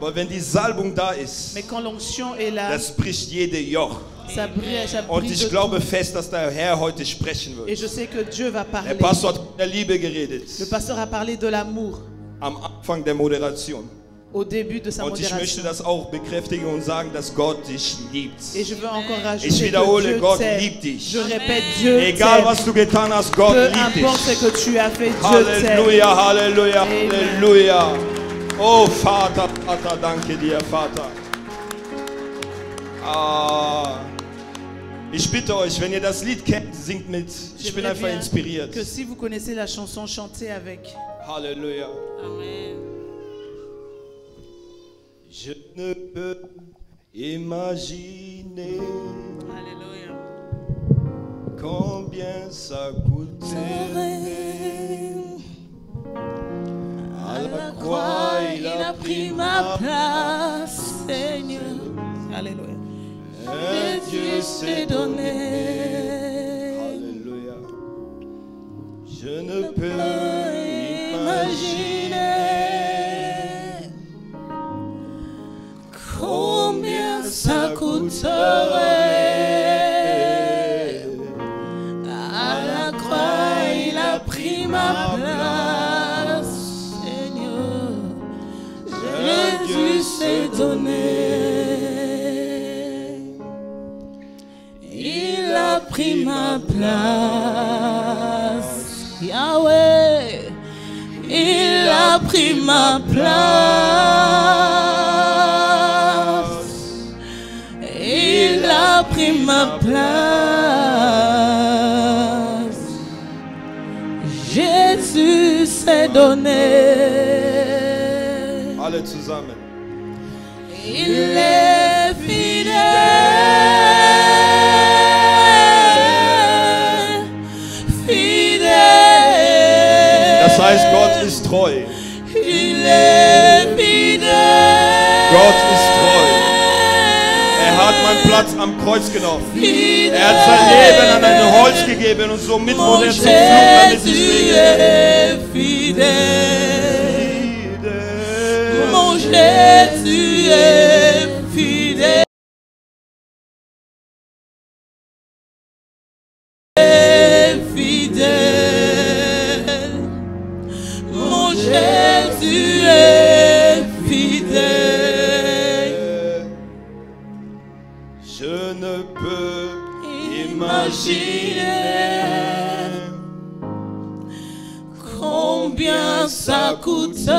Aber wenn die Salbung da ist, Mais quand l'onction est là, das bricht jede Joch. ça brise Und ich glaube fest, dass der Herr heute sprechen Et wird. je sais que Dieu va Der parler. Pastor hat von der Liebe geredet. Le pasteur a parlé de l'amour Am Anfang der Moderation. au début de sa Und ich möchte modération. das auch bekräftigen und sagen, dass Gott dich liebt. Et je veux encore Ich rajouter wiederhole, que Dieu Gott t'aime. liebt dich. Je répète, Dieu Egal t'aime. was du getan hast, Gott Peu liebt dich. importe ce que tu as fait, Dieu t'aime. Halleluja, Halleluja, Amen. Halleluja. Oh Vater, Vater, danke dir, Vater. Ich bitte euch, wenn ihr das Lied kennt, singt mit. Ich bin J'aimerais einfach bien inspiriert. que si vous connaissez la chanson, chantez avec. Halleluja. Amen. Je ne peux imaginer Alléluia. combien ça coûterait. À la croix, il a pris ma place, Seigneur. Alléluia. Et Dieu s'est donné. Alléluia. Je ne peux imaginer Combien ça coûterait à la croix, il a pris ma place, Seigneur. Jésus s'est donné. Il a pris ma place, Yahweh. Il a pris ma place. Il a pris ma place. Jésus s'est donné. alle zusammen. Il est fidèle. Fidèle. Das heißt, Gott ist treu. Il est fidèle. Gott ist treu. Er hat meinen Platz am Kreuz genommen. Er hat sein Leben an ein Holz gegeben und somit wurde er zum Fluch, damit ich sehe. Mon Jésus est fidèle. Fidèle. Mon Jésus est fidèle. Je ne peux imaginer Combien ça coûterait.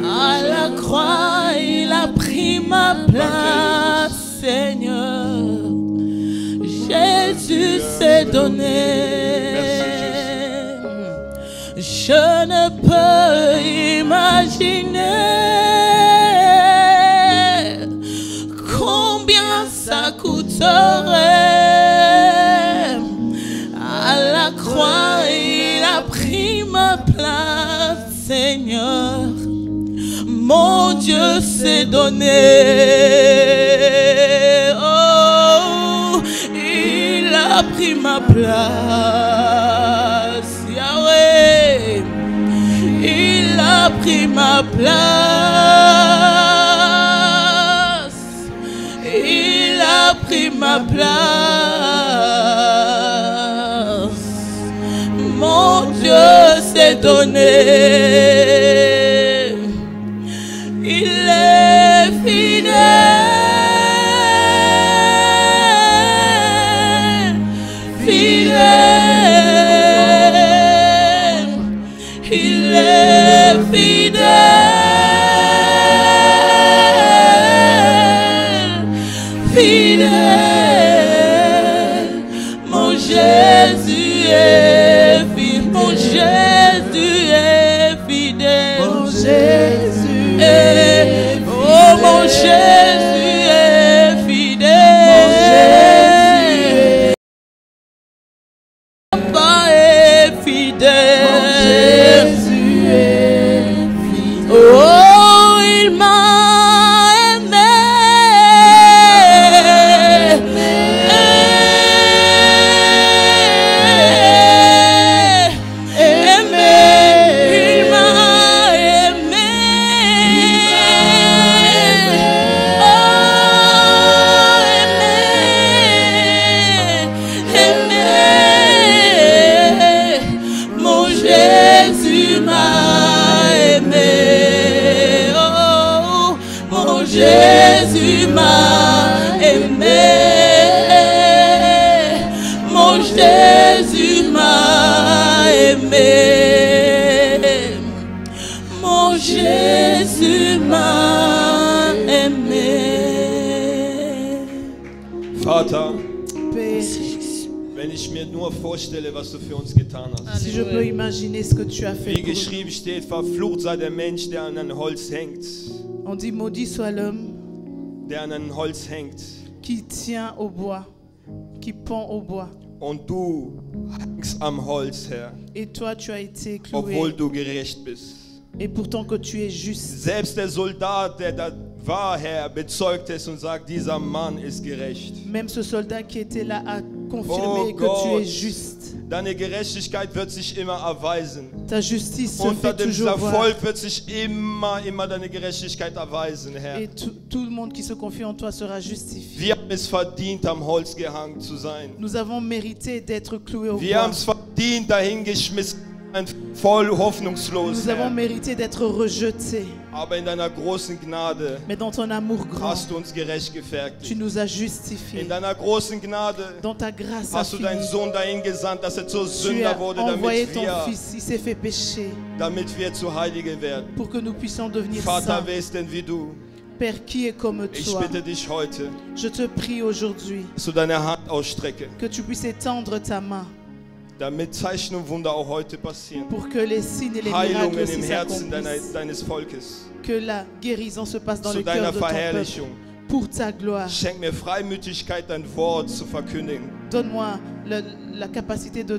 À la croix, il a pris ma place, Seigneur. Jésus s'est donné. Je ne peux imaginer combien ça coûterait. À la croix, il a pris ma place, Seigneur. Mon Dieu s'est donné. Oh, il a pris ma place, Yahweh. Il a pris ma place. Il a pris ma place. Mon Dieu s'est donné. Il est fidèle. Fidèle. Il est fidèle. Fidèle. Mon Jésus est fidèle. Mon Jésus est fidèle. Mon Jésus est oh, mon Jésus est fidèle. Papa est fidèle. Jésus est fidèle. Oh, il m'a aimé. Aimé. Il m'a paix. Wenn ich mir nur vorstelle, was du für uns getan hast. Si je peux imaginer ce que tu as fait Wie pour nous. geschrieben steht, verflucht sei der Mensch, der an ein Holz hängt. On dit maudit soit l'homme Der an ein Holz hängt. qui tient au bois, qui pend au bois. Und du hängst am Holz, Herr, Et toi, tu as été obwohl cloué. du gerecht bist. Et pourtant que tu es juste. Selbst der Soldat, der da war, Herr, bezeugt es und sagt, dieser Mann ist gerecht. Même ce soldat qui était là a confirmé Oh que tu Gott. es juste. Deine Gerechtigkeit wird sich immer erweisen. Ta justice se Unter fait dem toujours voir. Volk wird sich immer deine Gerechtigkeit erweisen, Herr. Et tout le monde qui se confie en toi sera justifié. Wir haben es verdient, am Holz gehangen zu sein. Nous avons mérité d'être cloués au Wir haben bois. es verdient, dahingeschmissen, voll hoffnungslos, Nous avons Herr. mérité d'être rejetés. Aber in deiner großen Gnade Mais dans ton amour grand, hast du uns gerecht tu gefertigt. nous as In justifiés. deiner großen Gnade Dans ta grâce hast du deinen infinie, Sohn dahin gesandt, dass er zur tu Sünder as wurde, envoyé damit ton wir, Fils. Il s'est fait pécher zu Heilige werden. pour que nous puissions devenir Vater, saints. wer ist denn wie du? Père, qui est comme Ich toi? bitte dich heute, Je te prie aujourd'hui dass du deine Hand ausstrecke, que tu puisses étendre ta main damit Zeichen und Wunder auch heute passieren. pour que les signes et les miracles Heilungen aussi im Herzen s'accomplissent. deines Volkes. Que la guérison se passe dans Zu le cœur deiner de ton peuple Verherrlichung. pour ta gloire. Schenk mir Freimütigkeit, dein Wort zu verkündigen. Donne-moi la capacité de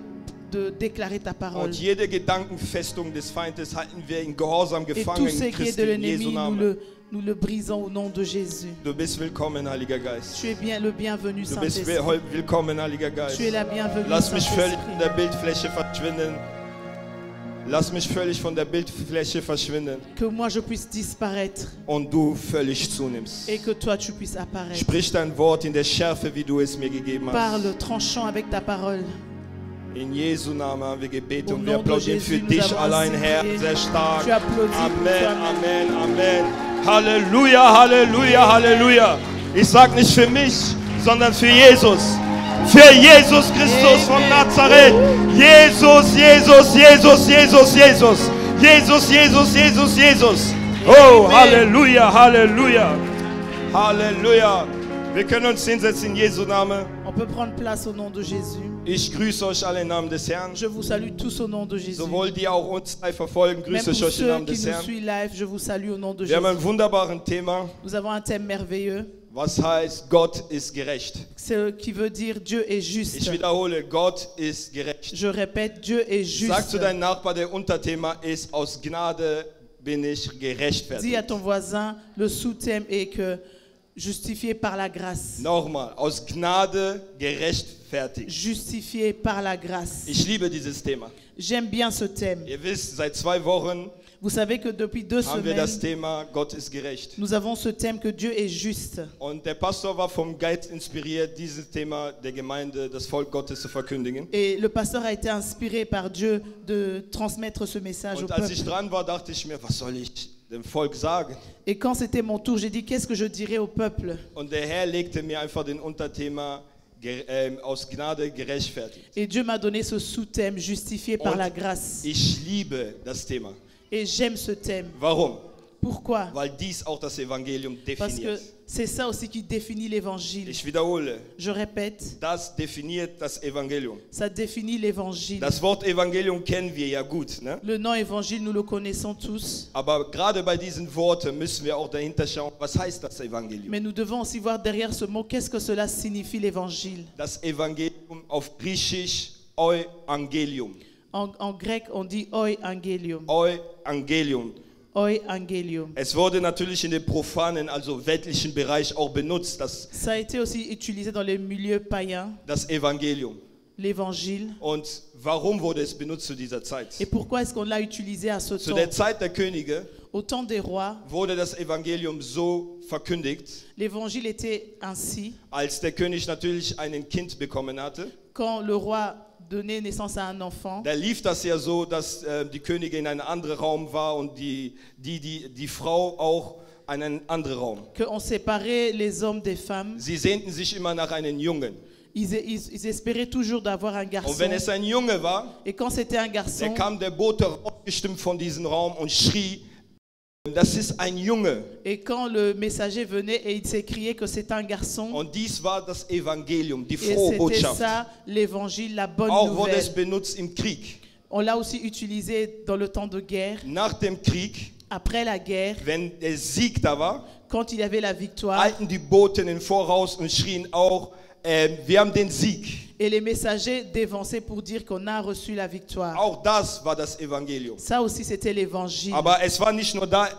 déclarer ta parole. Und jede Gedankenfestung des Feindes halten wir in Gehorsam Et gefangen tout ce in qui est Christi, de in Jesu l'ennemi, Namen. nous le brisons au nom de Jésus. Du bist willkommen, Heiliger Geist. Tu es bien le bienvenu, Du bist Saint-Esprit. willkommen, Heiliger Geist. Tu es la bienvenue, Lass mich völlig von Saint-Esprit. der Bildfläche verschwinden. Lass mich völlig von der Bildfläche verschwinden Que moi je puisse disparaître und du völlig zunimmst. et que toi tu puisses apparaître. Sprich dein Wort in der Schärfe, wie du es mir gegeben hast. Parle tranchant avec ta parole. In Jesu Namen haben wir gebetet Au und wir nom de applaudieren für Jésus, nous dich avons allein, ainsi Herr, prié. sehr stark. Tu applaudis pour Amen, toi. Amen, Amen. Halleluja, Halleluja, Halleluja. Ich sag nicht für mich, sondern für Jesus. Für Jesus Christus von Nazareth. Jesus, Jesus, Jesus, Jesus, Jesus. Jesus, Jesus, Jesus, Jesus. Oh, Halleluja, Halleluja. Halleluja. Wir können uns hinsetzen in Jesu Namen. On peut prendre place au nom de Jésus. Ich grüße euch alle im Namen des Herrn. Je vous salue tous au nom de Jésus. Sowohl die auch uns live verfolgen, Même grüße ich pour euch im ceux Namen qui des nous Herrn. suivent live, je vous salue au nom de Wir haben Jésus. ein wunderbares Thema, Nous avons un thème merveilleux, was heißt, Gott ist gerecht. qui veut dire Dieu est Ich juste. wiederhole, Gott ist gerecht. Je répète, Dieu est Sag juste. zu deinem Nachbar, der Unterthema ist, aus Gnade bin ich Dis à gerechtfertigt. ton voisin, le sous-thème est que justifié par la grâce. Nochmal, aus Gnade gerechtfertigt. Justifié par la grâce. Ich liebe dieses Thema. J'aime bien ce thème. Ihr wisst, seit 2 Wochen Vous savez que depuis 2 haben wir das semaines, Thema, Gott ist gerecht. nous avons ce thème que Dieu est juste. Und der Pastor war vom Geist inspiriert, dieses Thema der Gemeinde, das Volk Gottes zu verkündigen. Et le pasteur a été inspiré par Dieu de transmettre ce message au Und als ich peuple. dran war, dachte ich mir, was soll ich dem Volk sagen? Et quand c'était mon tour, j'ai dit, qu'est-ce que je dirais au peuple? Und der Herr legte mir einfach den Unterthema aus Gnade gerechtfertigt. Et Dieu m'a donné ce sous-thème, justifié par Und la grâce. ich liebe das Thema. Et j'aime ce thème. Warum? Pourquoi? Weil dies auch das Evangelium Parce que definiert. c'est ça aussi qui définit l'évangile. Ich wiederhole, Je répète, das definiert das Evangelium. ça définit l'évangile. Das Wort Evangelium kennen wir ja gut, ne? Le nom évangile, nous le connaissons tous. Aber gerade bei diesen Worten müssen wir auch dahinter schauen, was heißt das Evangelium? Mais nous devons aussi voir derrière ce mot, qu'est-ce que cela signifie l'évangile. Das Evangelium auf Griechisch Euangelium. En grec, on dit oi angelium. Euangelium. Oi angelium. Es wurde natürlich in dem profanen, also weltlichen Bereich auch benutzt, Ça a été aussi utilisé dans les milieux païens, das Evangelium. l'évangile. Und warum wurde es benutzt zu dieser Zeit? Et pourquoi est-ce qu'on l'a utilisé à ce Zu temps? der Zeit der Könige Au temps des rois, wurde das Evangelium so verkündigt, l'évangile était ainsi. als der König natürlich ein Kind bekommen hatte. Quand le roi donnait naissance à un enfant, Da lief das ja so, dass die Königin in einem anderen Raum war und die Frau auch in einem anderen Raum. qu'on séparait les hommes des femmes. Sie sehnten sich immer nach einem Jungen. Ils espéraient toujours d'avoir un Und garçon. wenn es ein Junge war, Et quand c'était un dann garçon, kam der Bote rausgestimmt von diesem Raum und schrie, Das ist ein Junge. Et quand le messager venait et il s'est crié que c'est un garçon, Und dies war das Evangelium, die et frohe c'était Botschaft. ça l'évangile, la bonne Auch wurde es nouvelle. benutzt im Krieg. On l'a aussi utilisé dans le temps de guerre, Nach dem Krieg, après la guerre, wenn der Sieg da war, quand il y avait la victoire. eilten die Boten im Voraus und schrien auch, wir haben den Sieg. Et les messagers dévançaient pour dire qu'on a reçu la victoire. Auch das war das Evangelium. Ça aussi, c'était l'évangile. Aber es war nicht nur da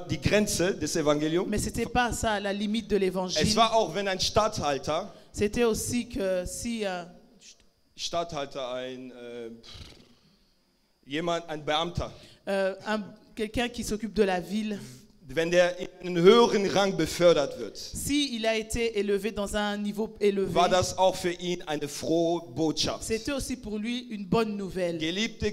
die Grenze des Evangeliums. Mais c'était pas ça la limite de Es l'évangile. war auch, wenn ein Statthalter, C'était aussi que si ein Beamter, quelqu'un qui s'occupe de la ville, wenn der in einen höheren Rang befördert wird, si il a été élevé dans un niveau élevé, war das auch für ihn eine frohe Botschaft. c'était aussi pour lui une bonne nouvelle. Geliebte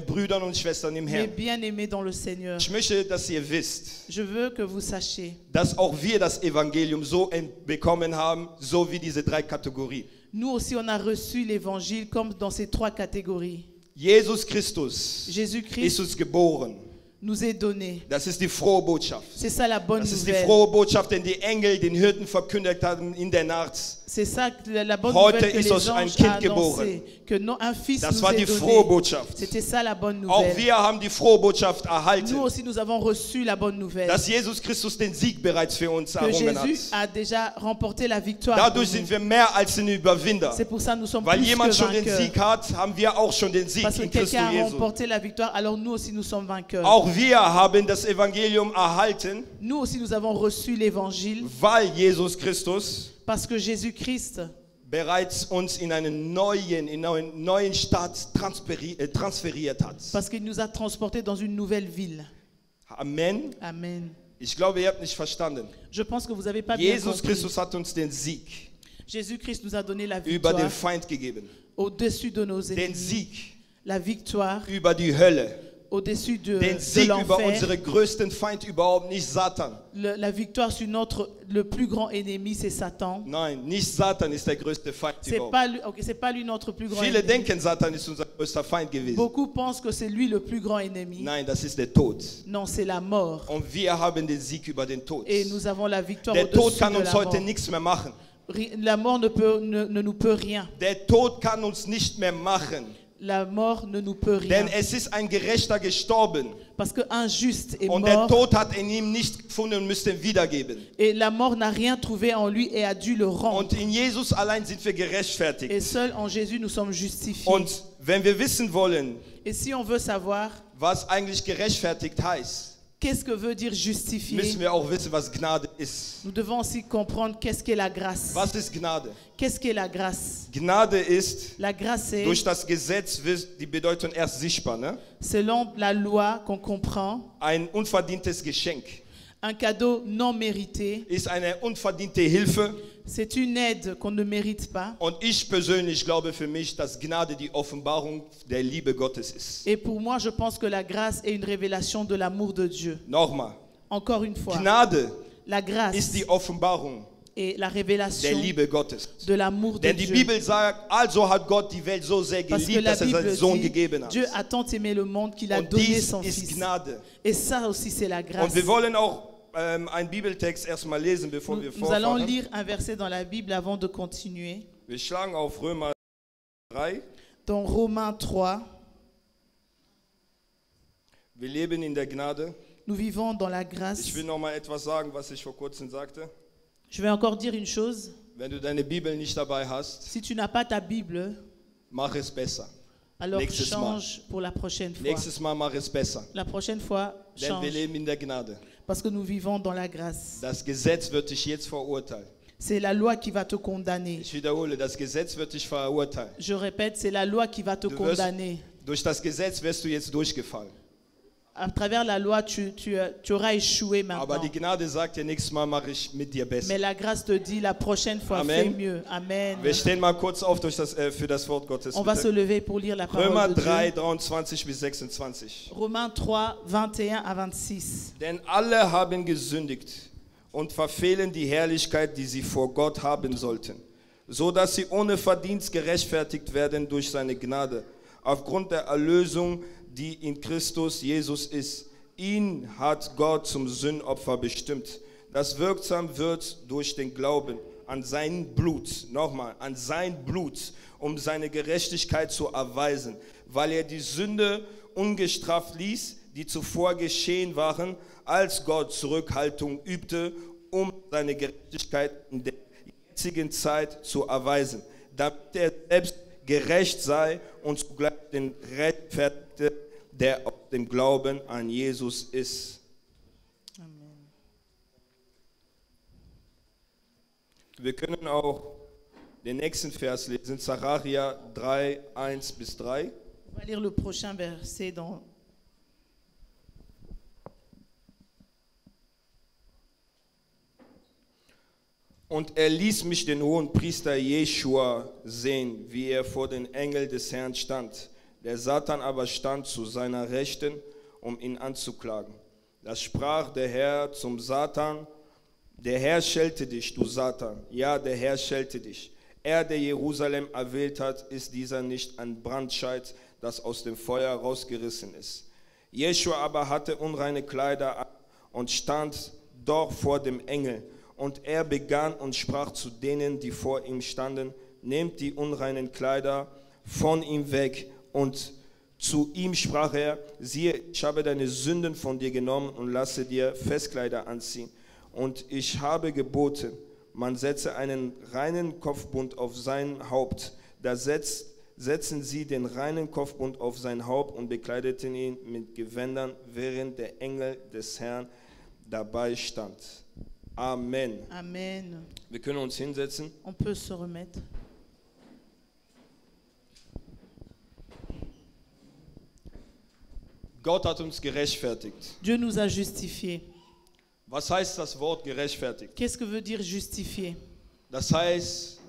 Brüder und Schwestern im Mais Herrn, bien aimé dans le Seigneur, ich möchte, dass ihr wisst, je veux que vous sachiez, dass auch wir das Evangelium so bekommen haben, so wie diese 3 Kategorien. nous aussi on a reçu l'évangile comme dans ces 3 catégories. Jesus Christus Jésus-Christ ist uns geboren. nous est donné. Das ist die frohe Botschaft. C'est ça la bonne Das ist die nouvelle. frohe Botschaft, den die Engel den Hirten verkündet haben in der Nacht. C'est ça la bonne Heute nouvelle que ist les euch ein anges Kind ont annoncé, que un fils Das nous war est die donné. frohe Botschaft. C'était ça la bonne Auch nouvelle. wir haben die frohe Botschaft erhalten, Nous aussi nous avons reçu la bonne nouvelle. dass Jesus Christus den Sieg bereits für uns Que errungen hat. Jésus a déjà remporté la victoire. pour Dadurch nous. sind wir mehr als ein Überwinder. C'est pour ça que nous sommes Weil plus jemand que schon den vainqueurs. Sieg hat, haben wir auch schon den Sieg Parce que in Christus quelqu'un a Jesus. remporté la victoire, alors nous aussi nous sommes vainqueurs. Auch wir haben das Evangelium erhalten, Nous aussi nous avons reçu l'évangile weil Jesus Christus parce que Jésus-Christ bereits uns in einen neuen Staat transferiert hat. parce qu'il nous a transportés dans une nouvelle ville. Amen. Amen. Ich glaube, ihr habt nicht verstanden. Je pense que vous n'avez pas bien Jesus compris. Christus hat uns den Sieg Jésus-Christ nous a donné la über den victoire Feind gegeben. au-dessus de nos Den ennemis. Sieg La victoire über die Hölle. au-dessus de Den Sieg über l'enfer. unseren größten Feind überhaupt, nicht Satan. La victoire sur le plus grand ennemi, c'est Satan. Nein, nicht Satan ist der größte Feind C'est überhaupt. pas lui, ok, c'est pas lui notre plus grand Viele ennemi. denken, Satan ist unser größter Feind gewesen. Beaucoup pensent que c'est lui le plus grand ennemi. Nein, das ist der Tod. Non, c'est la mort. Und wir haben den Sieg über den Tod. Et nous avons la victoire Der Tod au-dessus kann de uns la heute mort. nichts mehr machen. La mort ne nous peut rien. Der Tod kann uns nicht mehr machen. La mort ne nous peut rien. Denn es ist ein Gerechter gestorben. Parce qu'un juste est Und der mort Tod hat in ihm nicht gefunden und müsste ihn wiedergeben. et la mort n'a rien trouvé en lui et a dû le rendre. Und in Jesus allein sind wir Et gerechtfertigt. seul en Jésus nous sommes justifiés. Und wenn wir wissen wollen, Et si on veut savoir was eigentlich gerechtfertigt heißt, qu'est-ce que veut dire justifier, müssen wir auch wissen, was Gnade ist. nous devons aussi comprendre qu'est-ce qu'est la grâce. Was ist Gnade? Qu'est-ce qu'est la grâce? Gnade ist, La grâce est, durch das Gesetz wird die Bedeutung erst sichtbar, ne? selon la loi qu'on comprend, Ein unverdientes Geschenk. un cadeau non mérité. Ist eine unverdiente Hilfe. C'est une aide qu'on ne mérite pas. Und ich persönlich glaube für mich, dass Gnade die Offenbarung der Liebe Gottes ist. Et pour moi, je pense que la grâce est une révélation de l'amour de Dieu. Nochmal. Encore une fois, Gnade la grâce ist die Offenbarung est la der révélation Liebe Gottes. de l'amour de Denn die Dieu. Bibel sagt, also hat Gott die Welt so sehr Parce que geliebt, la dass er Bible seinen Sohn dit, gegeben hat. Dieu a tant aimé le monde qu'il a Und donné dies son ist Fils. Gnade. Et ça aussi, c'est la grâce. Und wir wollen auch einen Bibeltext erstmal lesen, bevor wir Nous allons fortfahren. lire un verset dans la Bible avant de continuer. Wir schlagen auf Römer 3. Dans Romains 3, Wir leben in der Gnade. nous vivons dans la grâce. Ich will noch mal etwas sagen, was ich vor kurzem sagte. Je vais encore dire une chose. Wenn du deine Bibel nicht dabei hast, Si tu n'as pas ta Bible, mach es besser. alors Nächstes change pour la prochaine fois. Nächstes Mal mach es besser. La prochaine fois, Denn wir change. leben in der Gnade. Parce que nous vivons dans la grâce. Das Gesetz wird dich jetzt verurteilen. C'est la loi qui va te condamner. Ich wiederhole, das Gesetz wird dich verurteilen. Je répète, c'est la loi qui va te Du wirst- condamner. Durch das Gesetz wirst du jetzt durchgefallen. À travers la loi, tu auras échoué Aber maintenant. die Gnade sagt dir, nächstes Mal mache ich mit dir besser. Mais la grâce te dit, la prochaine fois, Amen. fais mieux. Amen. Wir stehen mal kurz auf für das Wort Gottes. On va se Bitte. lever pour lire la parole Römer de 3, Dieu. 23 bis 26. Romains 3, 21 à 26. Denn alle haben gesündigt und verfehlen die Herrlichkeit, die sie vor Gott haben sollten, so dass sie ohne Verdienst gerechtfertigt werden durch seine Gnade, aufgrund der Erlösung, die in Christus Jesus ist. Ihn hat Gott zum Sündopfer bestimmt, das wirksam wird durch den Glauben an sein Blut, nochmal, an sein Blut, um seine Gerechtigkeit zu erweisen, weil er die Sünde ungestraft ließ, die zuvor geschehen waren, als Gott Zurückhaltung übte, um seine Gerechtigkeit in der jetzigen Zeit zu erweisen, damit er selbst gerecht sei und zugleich den Rechtfertigte, der aus dem Glauben an Jesus ist. Amen. Wir können auch den nächsten Vers lesen, Sacharja 3, 1 bis 3. On va lire le prochain verset dans Und er ließ mich den hohen Priester Jeschua sehen, wie er vor den Engeln des Herrn stand. Der Satan aber stand zu seiner Rechten, um ihn anzuklagen. Da sprach der Herr zum Satan: Der Herr schelte dich, du Satan. Ja, der Herr schelte dich. Er, der Jerusalem erwählt hat, ist dieser nicht ein Brandscheit, das aus dem Feuer rausgerissen ist. Jeschua aber hatte unreine Kleider an und stand doch vor dem Engel. Und er begann und sprach zu denen, die vor ihm standen: Nehmt die unreinen Kleider von ihm weg. Und zu ihm sprach er: Siehe, ich habe deine Sünden von dir genommen und lasse dir Festkleider anziehen. Und ich habe geboten, man setze einen reinen Kopfbund auf sein Haupt. Da setzten sie den reinen Kopfbund auf sein Haupt und bekleideten ihn mit Gewändern, während der Engel des Herrn dabei stand. Amen. Amen. Wir können uns hinsetzen. On peut se remettre. Gott hat uns gerechtfertigt. Dieu nous a justifiés. Was heißt das Wort gerechtfertigt? Qu'est-ce que veut dire justifier? Das heißt,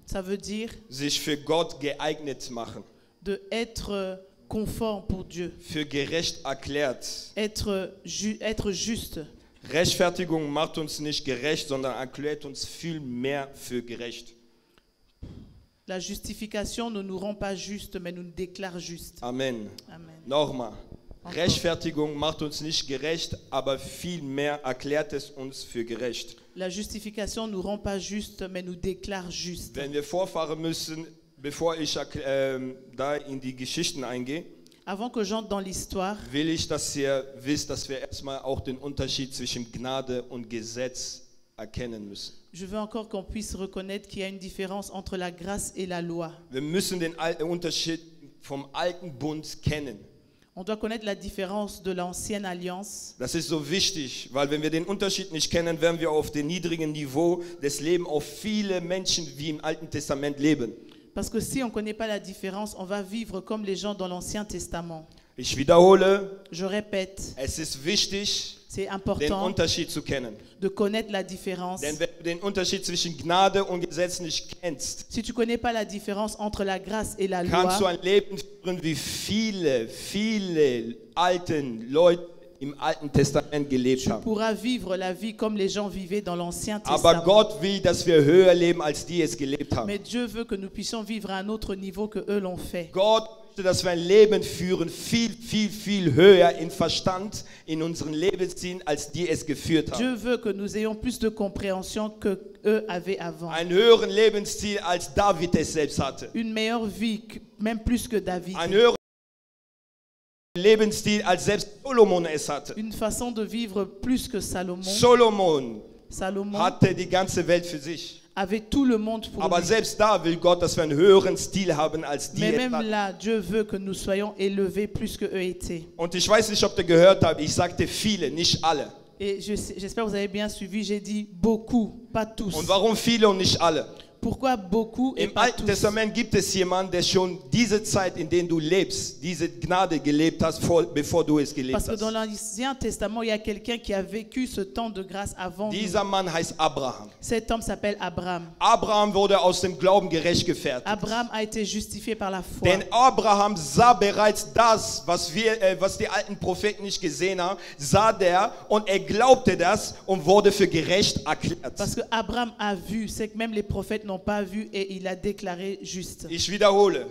Ça veut dire sich für Gott geeignet machen, de être conforme pour Dieu, für gerecht erklärt. être juste. Rechtfertigung macht uns nicht gerecht, sondern erklärt uns viel mehr für gerecht. La justification ne nous rend pas juste, mais nous déclare juste. Amen. Amen. Nochmal. Rechtfertigung macht uns nicht gerecht, aber viel mehr erklärt es uns für gerecht. La justification ne nous rend pas juste, mais nous déclare juste. Wenn wir vorfahren müssen, bevor ich da in die Geschichten eingehe, Avant que j'entre dans l'histoire, will ich, dass ihr wisst, dass wir erstmal auch den Unterschied zwischen Gnade und Gesetz erkennen müssen. je veux encore qu'on puisse reconnaître qu'il y a une différence entre la grâce et la loi. Wir müssen den Unterschied vom alten Bund kennen. On doit connaître la différence de l'ancienne alliance. Das ist so wichtig, weil wenn wir den Unterschied nicht kennen, werden wir auf dem niedrigen Niveau des Lebens auf viele Menschen wie im Alten Testament leben. Parce que si on ne connaît pas la différence, on va vivre comme les gens dans l'Ancien Testament. Ich wiederhole, Je répète, es ist wichtig, c'est den important Unterschied zu kennen. de connaître la différence. Denn wenn du den Unterschied zwischen Gnade und Gesetz nicht kennst, Si tu ne connais pas la différence entre la grâce et la kannst du loi, ein Leben führen, wie viele alten Leute im Alten Testament gelebt tu haben. pourras vivre la vie comme les gens vivaient dans l'Ancien Aber Testament. Gott will, dass wir höher leben, als die es gelebt haben. Mais Dieu veut que nous puissions vivre à un autre niveau que eux l'ont fait. Gott möchte, dass wir ein Leben führen, viel höher in Verstand in unseren Lebenssinn, als die es geführt haben. Dieu veut que nous ayons plus de compréhension que eux avaient avant. Einen höheren Lebensstil, als David es selbst hatte. Une meilleure vie, même plus que David. Einen höheren Lebensstil, als selbst Solomon es hatte. Une façon de vivre plus que Salomon. Solomon Salomon hatte die ganze Welt für sich. avait tout le monde pour Aber lui. selbst da will Gott, dass wir einen höheren Stil haben, als die Mais es même hatten. là, Dieu veut que nous soyons élevés plus que eux étaient. Und ich weiß nicht, ob ihr gehört habt, ich sagte viele, nicht alle. Et j'espère que vous avez bien suivi, j'ai dit beaucoup, pas tous. Und warum viele und nicht alle? Pourquoi beaucoup et Im pas Alten tous? Testament gibt es jemanden, der schon diese Zeit, in der du lebst, diese Gnade gelebt hast, bevor du es gelebt Parce que dans hast. l'Ancien Testament, il y a quelqu'un qui a vécu ce temps de grâce avant nous. Dieser Mann heißt Abraham. Cet homme s'appelle Abraham. Abraham wurde aus dem Glauben gerechtfertigt. Abraham a été justifié par la foi. Denn Abraham sah bereits das, was die alten Propheten nicht gesehen haben, sah der und er glaubte das und wurde für gerecht erklärt. Parce que Abraham a vu, c'est que même les prophètes n'ont pas vu et il a déclaré juste. Ich wiederhole.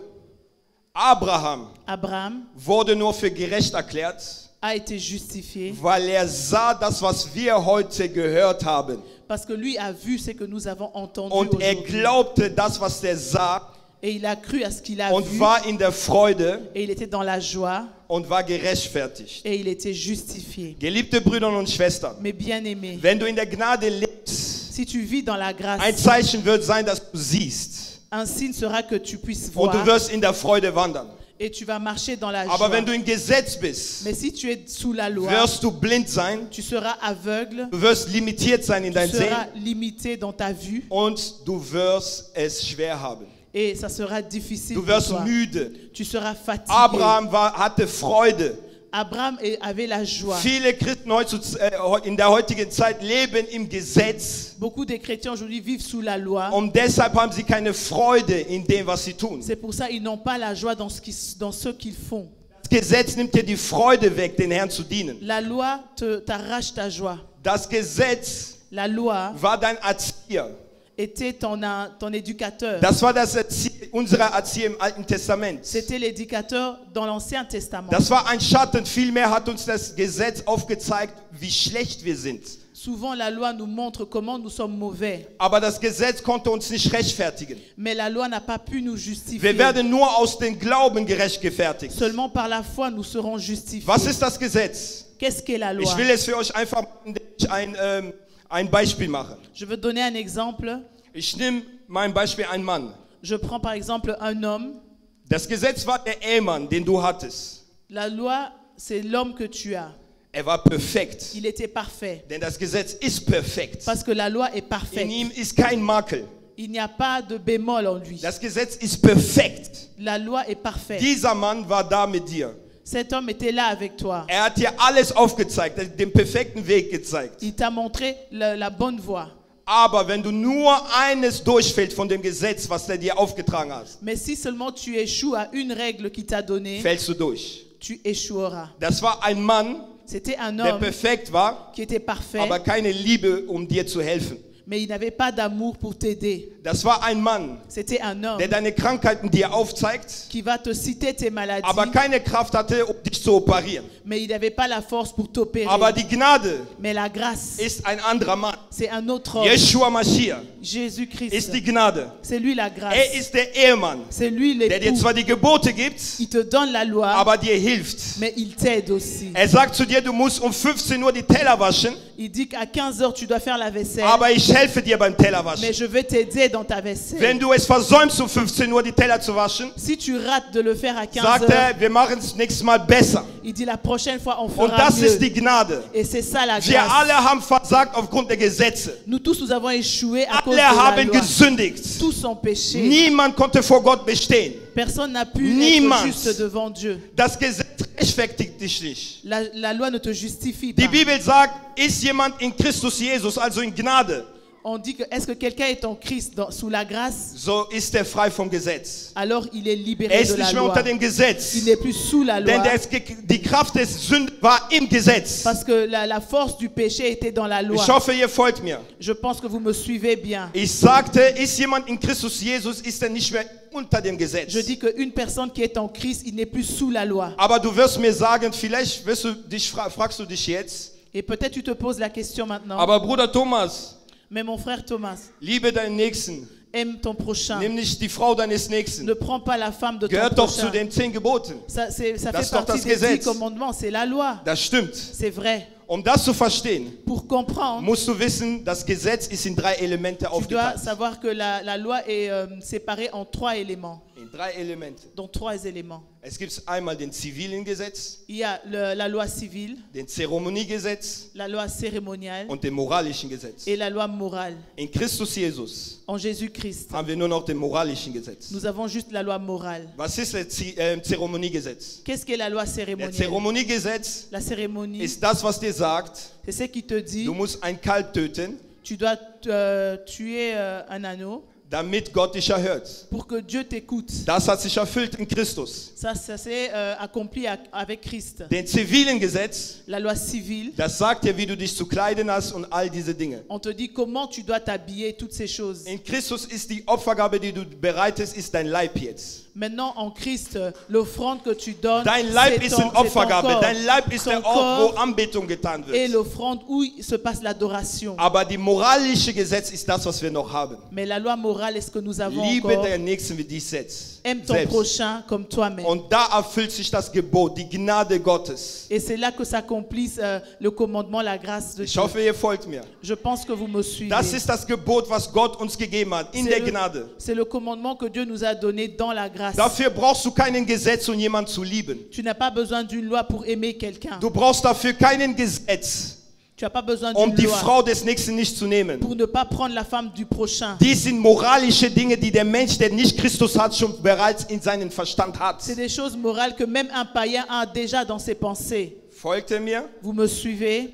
Abraham Abraham wurde nur für gerecht erklärt, a été justifié weil er sah das, was wir heute gehört haben. parce que lui a vu ce que nous avons entendu Und er aujourd'hui. glaubte das, was er sah, Et il a cru à ce qu'il a und vu. war in der Freude Et il était dans la joie. und war gerechtfertigt. Et il était justifié. Geliebte Brüder und Schwestern, Mais bien aimé, wenn du in der Gnade lebst, si tu vis dans la ein grâce, Zeichen wird sein, dass du siehst. un signe sera que tu puisses Und du voir wirst in der Freude wandern. et tu vas marcher dans la Aber joie. wenn du im Gesetz bist, Mais si tu es sous la loi, wirst du blind sein, tu seras aveugle, du wirst limitiert sein in tu dein Sehen seras limité dans ta vue und du wirst es schwer haben. et ça sera difficile Du pour wirst toi. müde. Tu seras fatigué. Abraham hatte Freude. Abraham avait la joie. Viele Christen in der heutigen Zeit leben im Gesetz Beaucoup de chrétiens aujourd'hui vivent sous la loi. und deshalb haben sie keine Freude in dem, was sie tun. C'est pour ça qu'ils n'ont pas la joie dans ce qu'ils font. Das Gesetz nimmt dir die Freude weg, den Herrn zu dienen. La loi t'arrache ta joie. Das Gesetz La loi war dein Erzieher. était ton éducateur. Das war unsere Erzieher im Alten Testament. C'était l'éducateur dans l'Ancien Testament. Das war ein Schatten, vielmehr hat uns das Gesetz aufgezeigt, wie schlecht wir sind. Souvent, la loi nous montre comment nous sommes mauvais. Aber das Gesetz konnte uns nicht rechtfertigen. Mais la loi n'a pas pu nous justifier. Wir werden nur aus dem Glauben gerechtfertigt. Seulement par la foi, nous serons justifiés. Was ist das Gesetz? Qu'est-ce qu'est la loi? Ich will es für euch einfach ein Beispiel machen. Je veux donner un exemple. Ich nehme mein Beispiel einen Mann. Je prends par exemple un homme. Das Gesetz war der Ehemann, den du hattest. La loi, c'est l'homme que tu as. Er war perfekt. Il était parfait. Denn das Gesetz ist perfekt. Parce que la loi est In parfaite. ihm ist kein Makel. Il n'y a pas de bémol en lui. Das Gesetz ist perfekt. La loi est parfaite. Dieser Mann war da mit dir. Cet homme était là avec toi. Er hat dir alles aufgezeigt, den perfekten Weg gezeigt. Il t'a montré la bonne voie. Aber wenn du nur eines durchfällt von dem Gesetz, was er dir aufgetragen hat, Mais si seulement tu échoues à une règle qu'il t'a donnée, fällst du durch. tu échoueras. Das war ein Mann, C'était un der homme perfekt war, qui était parfait, aber keine Liebe, um dir zu helfen. mais il n'avait pas d'amour pour t'aider. Das war ein Mann, C'était un homme der deine Krankheiten dir aufzeigt, qui va te citer tes maladies, aber keine Kraft hatte, um dich zu operieren. mais il n'avait pas la force pour t'opérer. Aber die Gnade Mais la grâce, ist ein anderer Mann. c'est un autre homme. Yeshua Mashiach Jésus-Christ, ist die Gnade. c'est lui la grâce. Er ist der Ehemann, C'est lui der dir l'époux. zwar die Gebote gibt, Il te donne la loi, aber dir hilft. mais il t'aide aussi. Er sagt zu dir, du musst um 15 Uhr die Teller waschen, Il dit qu'à 15 heures, tu dois faire la vaisselle, aber ich helfe dir beim Tellerwaschen. mais je vais t'aider dans ta vaisselle. Wenn du es versäumst, um 15 Uhr die Teller zu waschen, Si tu rates de le faire à 15 sagt heures, er, wir machen es nächstes Mal besser. il dit la prochaine fois, on Und fera das ist die mieux. Gnade. Et c'est ça la Wir grâce. alle haben versagt aufgrund der Gesetze. Nous tous, nous avons échoué à cause de Alle la haben loi. gesündigt. Tous ont péché. Niemand konnte vor Gott bestehen. Personne n'a pu Niemand. être juste devant Dieu. Das Gesetz rechtfertigt dich nicht. La loi ne te justifie Die pas. Bibel sagt, ist jemand in Christus Jesus, also in Gnade, On dit que est-ce que quelqu'un est en Christ sous la grâce, so ist er frei vom Gesetz. alors il est Er libéré ist de la nicht mehr loi. unter dem Gesetz. Il n'est plus sous la loi. Denn die Kraft des Sünden war im Gesetz. Parce que la force du péché était dans la loi. Ich hoffe, ihr folgt mir. Je pense que vous me suivez bien. Ich sagte, ist jemand in Christus Jesus, ist er nicht mehr unter dem Gesetz. Je dis qu'une personne qui est en Christ, il n'est plus sous la loi. Aber du wirst mir sagen, vielleicht fragst du dich jetzt, Et peut-être tu te poses la question maintenant. aber Bruder Thomas, Mais mon frère Thomas, liebe deinen Nächsten, aime ton prochain. nimm nicht die Frau deines Nächsten. Ne prends pas la femme de ton Gehört doch zu prochain. den 10 Geboten. Ça Das fait ist doch partie das des 10 Gesetz. commandements, c'est la loi. Das stimmt. C'est vrai. Um das zu verstehen, Pour comprendre, musst du wissen, das Gesetz ist in 3 Elemente tu dois aufgeteilt. savoir que la loi est séparée en 3 éléments. In 3 Elemente. Donc 3 éléments. Es gibt einmal den zivilen Gesetz, Il y a la loi civile, den Zeremoniegesetz la loi cérémoniale und den moralischen Gesetz. et la loi morale. In Christus Jesus En Jésus-Christ, haben wir nur noch den moralischen Gesetz. nous avons juste la loi morale. Was ist das Zeremoniegesetz? Qu'est-ce qu'est la loi Der cérémoniale? Zeremoniegesetz La cérémonie, ist das, was dir sagt, c'est ce qui te dit, du musst ein Kalb töten, tu dois tuer un anneau damit Gott dich erhört. pour que Dieu t'écoute. Das hat sich erfüllt in Christus. Ça s'est accompli avec Christ. Den zivilen Gesetz, La loi civile, das sagt dir, wie du dich zu kleiden hast und all diese Dinge. on te dit comment tu dois t'habiller, toutes ces choses. In Christus ist die Opfergabe, die du bereitest, ist dein Leib jetzt. Maintenant, en Christ, l'offrande que tu donnes, Dein Leib c'est ist ton, eine c'est ton Opfergabe. corps. Dein Leib ist Ton der Ort, wo corps Anbetung getan et wird. l'offrande où se passe l'adoration. Aber die moralische Gesetz ist das, was wir noch haben. Mais la loi morale est ce que nous avons Liebe encore. deinen Nächsten wie dich selbst. Aime ton prochain comme toi-même. Und da erfüllt sich das Gebot, die Gnade Gottes. Et c'est là que s'accomplisse le commandement, la grâce de Ich Dieu. hoffe, ihr folgt mir. Je pense que vous me suivez. Das ist das Gebot, was Gott uns gegeben hat, in der Gnade. C'est le commandement que Dieu nous a donné dans la grâce. Dafür brauchst du kein Gesetz, um jemanden zu lieben. Tu n'as pas besoin d'une loi pour aimer quelqu'un. Du brauchst dafür kein Gesetz, Tu n'as pas besoin um d'une die loi Frau des Nächsten nicht zu nehmen. pour ne pas prendre la femme du prochain. Dies sind moralische Dinge, die der Mensch, der nicht Christus hat, schon bereits in seinen Verstand hat. C'est des choses morales que même un païen a déjà dans ses pensées. Folgt ihr mir? Vous me suivez?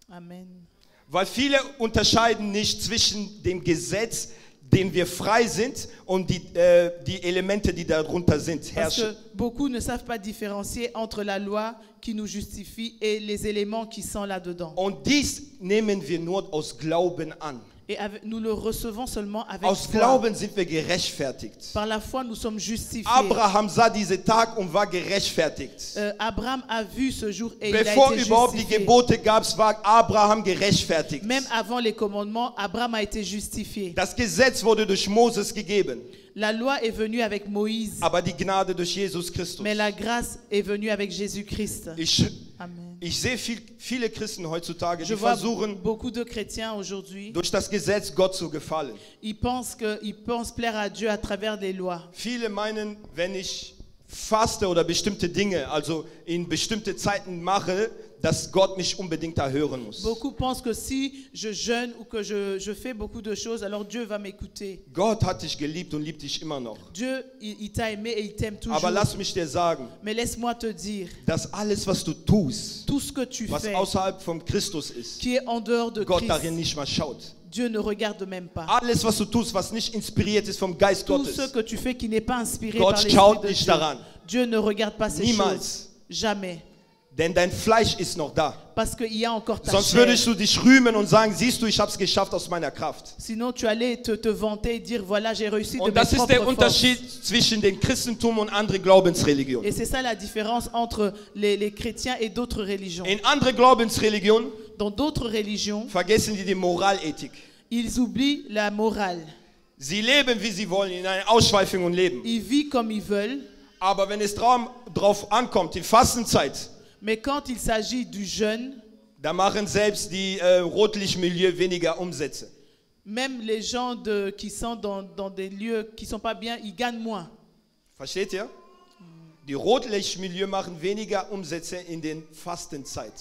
Amen. Weil viele unterscheiden nicht zwischen dem Gesetz, dem wir frei sind, und die Elemente, die darunter sind, Parce herrschen. que beaucoup ne savent pas différencier entre la loi qui nous justifie et les éléments qui sont là-dedans. Und dies nehmen wir nur aus Glauben an. Et nous le recevons seulement avec Aus foi. Glauben sind wir gerechtfertigt. Par la foi, nous sommes justifiés. Abraham sah diesen Tag und war gerechtfertigt. Abraham a vu ce jour et Bevor il a été überhaupt die justifié. Gebote gab, war Abraham gerechtfertigt. Même avant les commandements, Abraham a été justifié. Das Gesetz wurde durch Moses gegeben, La loi est venue avec Moïse, aber die Gnade durch Jesus Christus. mais la grâce est venue avec Jésus-Christ. Amen. Ich sehe viele Christen heutzutage, Je die vois versuchen, beaucoup de chrétiens aujourd'hui, durch das Gesetz Gott zu gefallen. ils pensent plaire à Dieu à travers les lois. Viele meinen, wenn ich faste oder bestimmte Dinge, also in bestimmte Zeiten mache, dass Gott mich unbedingt erhören muss. Beaucoup pensent que si je jeûne ou que je fais beaucoup de choses, alors Dieu va m'écouter. Gott hat dich geliebt und liebt dich immer noch. Dieu, il t'a aimé et il t'aime toujours. Aber lass mich dir sagen, Mais laisse-moi te dire, dass alles, was du tust, tout ce que tu was fais, außerhalb von Christus ist, qui est en dehors de Gott darin Christ, nicht mal schaut. Dieu ne regarde même pas. Alles, was du tust, was nicht inspiriert ist vom Geist Tout Gottes, ce que tu fais qui n'est pas inspiré Gott par schaut l'Esprit de nicht Dieu, daran. Dieu ne regarde pas ces Niemals. choses. Jamais. Denn dein Fleisch ist noch da. Parce qu'il y a encore ta Sonst chair. würdest du dich rühmen und sagen, siehst du, ich habe es geschafft aus meiner Kraft. Sinon, tu allais te vanter et dire, voilà, j'ai réussi de Und mes das ist der propres Unterschied forces. zwischen dem Christentum und anderen Glaubensreligionen. Et c'est ça la différence entre les chrétiens et d'autres religions. In andere Glaubensreligionen Dans d'autres religions, vergessen die Moralethik. ils oublient la morale. Sie leben, wie sie wollen, in einer Ausschweifung und leben. Ils vivent comme ils veulent, Aber wenn es drauf ankommt, die Fastenzeit, mais quand il s'agit du jeûne, da machen selbst die Rotlichtmilieu weniger Umsätze. même les gens qui sont dans des lieux qui ne sont pas bien, ils gagnent moins. Versteht ihr? Die Rotlichtmilieu machen weniger Umsätze in den Fastenzeit.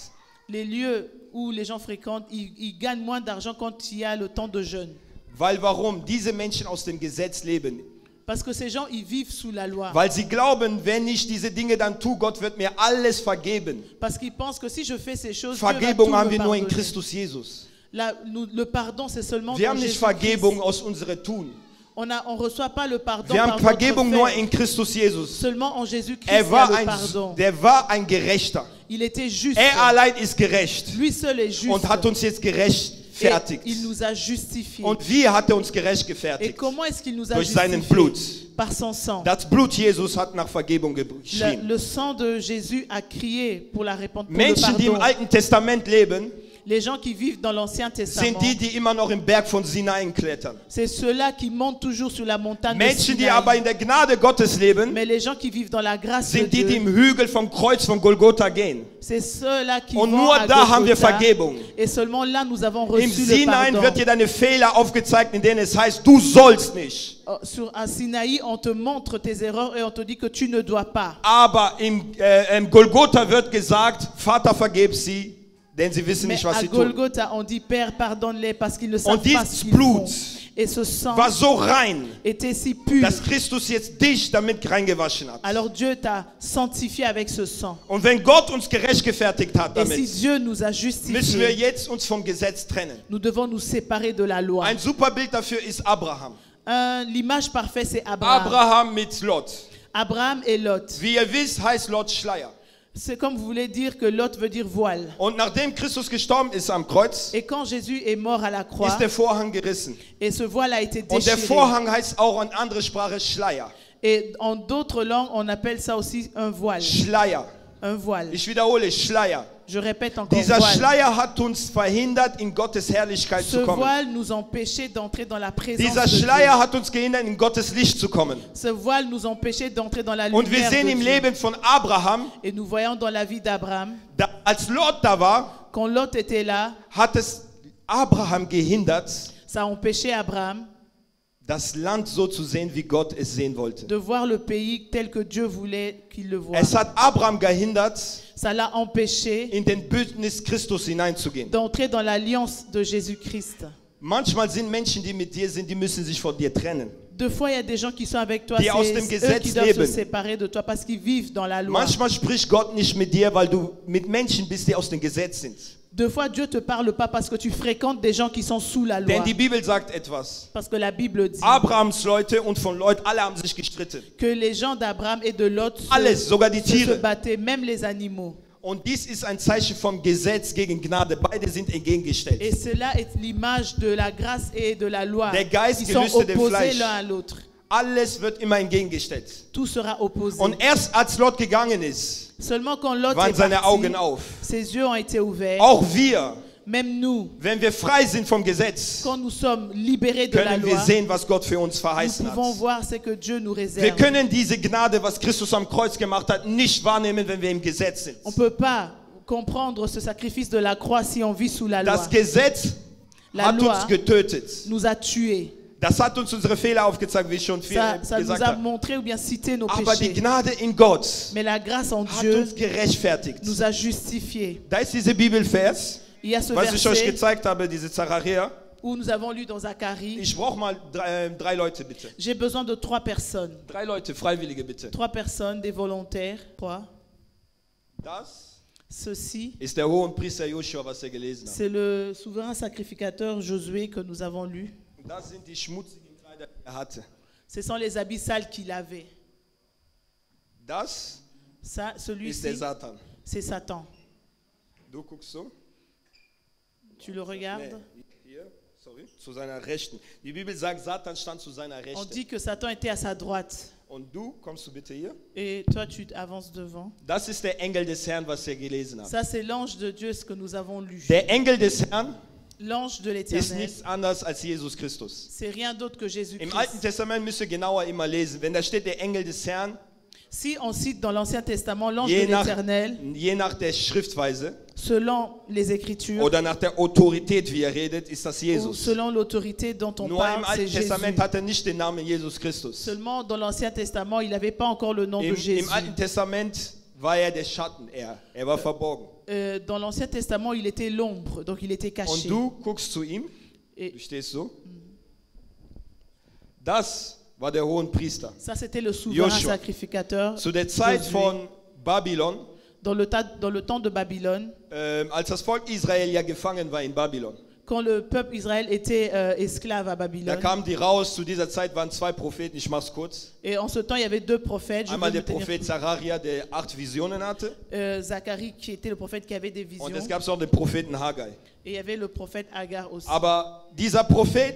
Les lieux où les gens fréquentent, ils gagnent moins d'argent quand il y a le temps de jeûne. Weil warum? Diese Menschen aus dem Gesetz leben. Parce que ces gens, ils vivent sous la loi. Weil sie glauben, wenn ich diese Dinge dann tue, Gott wird mir alles vergeben. Parce qu'ils pensent que si je fais ces choses, Dieu va tout Vergebung haben me wir nur in pardonner. Christus Jesus. Le pardon, c'est seulement Wir dans haben nicht Jésus-Christ. Vergebung aus unserem Tun. On reçoit pas le pardon Wir par haben notre Vergebung nur fait. in Christus Jesus. Seulement en Jésus-Christ, il y Er a war le pardon. der war ein Gerechter. Il était juste. Er allein ist gerecht Lui seul est juste. und hat uns jetzt Et gerechtfertigt. il nous a justifiés. Und wie hat er uns Et gerechtfertigt? comment est-ce qu'il nous a Durch seinen justifiés? Blut. Par son sang. Das Blut Jesus hat nach Vergebung geschrien. Le sang de Jésus a crié pour la repentance, pour le Menschen, die im pardon. Alten Testament leben, Les gens qui vivent dans l'Ancien Testament, sind die immer noch im Berg von Sinai klettern. c'est ceux-là qui montent toujours sur la montagne de Menschen, die Sinaï. aber in der Gnade Gottes leben, Mais les gens qui vivent dans la grâce de sind die Dieu, im Hügel vom Kreuz von Golgotha gehen. c'est ceux-là qui Und vont nur à da haben wir Golgotha. Vergebung. Et seulement là, nous avons Im reçu le Sinai pardon. wird dir deine Fehler aufgezeigt, in denen es heißt, du sollst nicht. Sur un Sinaï, on te montre tes erreurs et on te dit que tu ne dois pas. Aber im Golgotha wird gesagt, Vater, vergib sie, denn sie wissen Mais nicht, was à sie tun. Golgotha, on dit Père, pardonne-les parce qu'ils ne savent Und pas dieses ce qu'ils font. Blut Et ce sang war so rein, était si pur. dass Christus jetzt dich damit reingewaschen hat. Alors Dieu t'a sanctifié avec ce sang. Und wenn Gott uns gerechtfertigt hat Et si damit, Dieu nous a müssen wir justifiés, jetzt uns vom Gesetz trennen. nous devons nous séparer de la loi. Ein super Bild dafür ist Abraham. L'image parfaite, c'est Abraham. Abraham mit Lot. Abraham et Lot. Wie ihr wisst, heißt Lot Schleier. C'est comme vous voulez dire que Lot veut dire voile. Und nachdem Christus gestorben ist am Kreuz, Et quand Jésus est mort à la croix, ist der Vorhang gerissen. et ce voile a été Und der déchiré, Vorhang heißt auch in anderer Sprache Schleier. Et en d'autres langues, on appelle ça aussi un voile. Schleier. Un voile. Ich wiederhole, Schleier. Je répète encore Dieser voile. Schleier hat uns verhindert, in Gottes Herrlichkeit Ce zu kommen. voile nous empêchait d'entrer dans la présence Dieser de Dieu. Schleier hat uns gehindert, in Gottes Licht zu kommen. Ce voile nous empêchait d'entrer dans la Und wir lumière sehen de im Dieu. Leben von Abraham, Et nous voyons dans la vie d'Abraham, als Lot da war, quand Lot était là, hat es Abraham gehindert, ça empêchait Abraham das Land so zu sehen, wie Gott es sehen wollte. de voir le pays tel que Dieu voulait qu'il le voie. Es hat Abraham gehindert, Ça l'a empêché in den Bündnis Christus hineinzugehen. d'entrer dans l'alliance de Jésus-Christ. Manchmal sind Menschen, die mit dir sind, die müssen sich von dir trennen. Deux fois, il y a des gens qui sont avec toi, Die aus dem c'est eux Gesetz qui doivent leben. se séparer de toi parce qu'ils vivent dans la loi. Manchmal spricht Gott nicht mit dir, weil du mit Menschen bist, die aus dem Gesetz sind. Deux fois, Dieu te parle pas parce que tu fréquentes des gens qui sont sous la loi. Denn die Bibel sagt etwas. Parce que la Bible dit Abrahams Leute und von Lot, alle haben sich gestritten. que les gens d'Abraham et de Lot Alles, sogar die se Tiere. battaient, même les animaux. Und dies ist ein Zeichen vom Gesetz gegen Gnade. Beide sind Et entgegengestellt. cela est l'image de la grâce et de la loi Der Geist qui sont gelüstet dem opposés Fleisch. l'un à l'autre. Alles wird immer entgegengestellt. Tout sera opposé. Und erst als Lot gegangen ist, Seulement quand Lot waren est seine parti, Augen auf. ses yeux ont été ouverts. Auch wir, Même nous, wenn wir frei sind vom Gesetz, quand nous sommes libérés de la können wir loi, sehen, was Gott für uns nous verheißen pouvons hat. voir ce que Dieu nous Wir réserve. können diese Gnade, was Christus am Kreuz gemacht hat, nicht wahrnehmen, wenn wir im Gesetz sind. On ne peut pas comprendre ce sacrifice de la croix si on vit sous la loi. Das Gesetz La hat loi uns getötet. nous a tués. Das hat uns unsere Fehler aufgezeigt, wie ich schon viel Ça nous gesagt a habe. montré ou bien cité nos Aber die péchés. Gnade in Gott Mais la grâce en hat Dieu uns gerechtfertigt. nous a justifiés. Da ist dieser Bibelvers, Il y a ce was ich euch verset gezeigt habe, diese Zachariah. où nous avons lu dans Zacharie. Ich brauche mal drei Leute, bitte. J'ai besoin de 3 personnes. 3 Leute, Freiwillige, bitte. 3 personnes, des volontaires. 3. Das Ceci, ist der Hohenpriester Joshua, was wir gelesen haben. c'est le souverain sacrificateur Josué que nous avons lu. Das sind die schmutzigen Kleider, die er hatte. Ce sont les habits sales qu'il avait. Das Ça, ist der celui-ci, Satan. c'est Satan. Du guckst so. Tu le regardes? Nee, hier, sorry, zu seiner Rechten. Die Bibel sagt, Satan stand zu seiner On Rechten. dit que Satan était à sa droite. Und du, kommst du bitte hier? Et toi, tu avances devant. Das ist der Engel des Herrn, was wir gelesen haben. Ça, c'est l'ange de Dieu, ce que nous avons lu. Der Engel des Herrn L'ange de ist l'Éternel, nichts anderes als Jesus Christus. c'est rien d'autre que Im Jésus-Christ. Alten Testament müsst ihr genauer immer lesen. Wenn da steht der Engel des Herrn, Si on cite dans l'Ancien Testament l'ange de je l'Éternel, nach der Schriftweise selon les Écritures, oder nach der Autorität, wie er redet, ist das ou Jesus. selon l'autorité dont on Nur parle, im c'est Alten Jésus. Testament hat er nicht den Namen Jesus Christus. Seulement dans l'Ancien Testament, il n'avait pas encore le nom de Im Jésus. Alten Testament war er der Schatten, er war verborgen. Dans l'Ancien Testament, il était l'ombre, donc il était Und caché. du guckst zu ihm, Et du stehst so. Das war der Hohenpriester. ça, c'était le souverain Joshua. sacrificateur. Zu der Zeit Josué. von Babylon, Dans le temps de Babylone, als das Volk Israel ja gefangen war in Babylon. quand le peuple Israël était esclave à Da Babylone. kamen die raus, zu dieser Zeit waren 2 Propheten, ich mach's kurz. Et en ce temps, il y avait 2 prophètes. Je Einmal vais der me tenir Prophet Zachariah, der 8 Visionen hatte. Zacharie, qui était le prophète qui avait des visions. Und es gab auch den Propheten Haggai. Et il y avait le prophète Agar aussi. Aber dieser Prophet,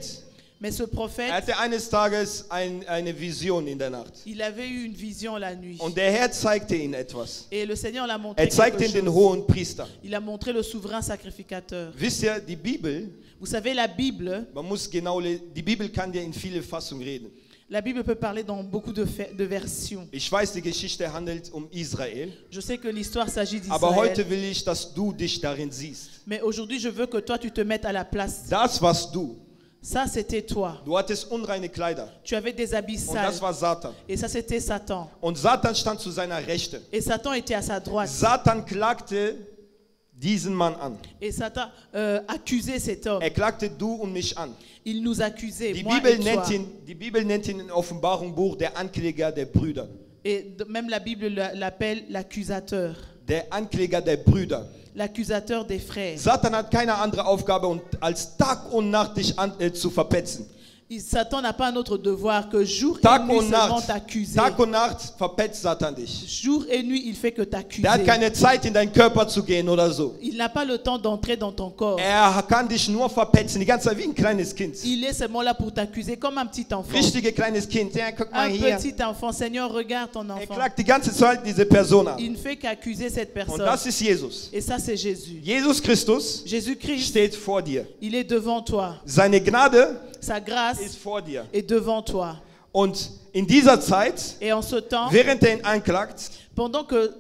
Mais ce prophète, hatte eines Tages eine Vision in der Nacht. il avait eu une vision la nuit. Und der Herr zeigte ihm etwas. Et le Seigneur l'a montré Er zeigte quelque ihm den chose. hohen Priester. Il a montré le souverain sacrificateur. Wisst ihr, die Bibel, Vous savez, la Bible die Bibel kann dir in viele Fassungen reden. La Bible peut parler dans beaucoup de versions. Ich weiß, die Geschichte handelt Israel. Je sais que l'histoire s'agit Aber heute d'Israël. will ich, dass du dich darin siehst. Mais aujourd'hui, je veux que toi, tu te mettes à la place. Das warst du. Ça, c'était toi. Du hattest unreine Kleider. Tu avais des habits Und sales. das war Satan. Et ça, c'était Satan. Und Satan stand zu seiner Rechten. Et Satan était à sa droite. Satan klagte diesen Mann an. Et Satan accusait cet homme. Er klagte du und mich an. Il nous accusait, Die moi Bibel, et toi. die Bibel nennt ihn in Offenbarung-Buch der Ankläger der Brüder. Et même la Bible l'appelle l'accusateur. Der Ankläger der Brüder. L'accusateur des frères. Satan hat keine andere Aufgabe, als Tag und Nacht dich zu verpetzen. Satan n'a pas un autre devoir que jour et Tag nuit und seulement Nacht, t'accuser. Tag und Nacht verpetzt Satan dich. Jour et nuit, il fait que t'accuser. Der hat keine Zeit, in deinen Körper zu gehen oder so. Il n'a pas le temps d'entrer dans ton corps. Kann dich nur verpetzen, die ganze Zeit wie ein kleines Kind. Il est seulement là pour t'accuser comme un petit enfant. Richtige kleines Kind. Ja, guck mal Un hier. petit enfant. Seigneur, regarde ton enfant. Klagt die ganze Zeit diese Person an. Il ne fait qu'accuser cette Und personne. das ist Jesus. Et ça, c'est Jésus. Jesus Christus Jésus-Christ, steht vor dir. il est devant toi. Seine Gnade Sa grâce ist vor dir. est devant toi. Und in dieser Zeit, Et en ce temps, während er ihn anklagt pendant que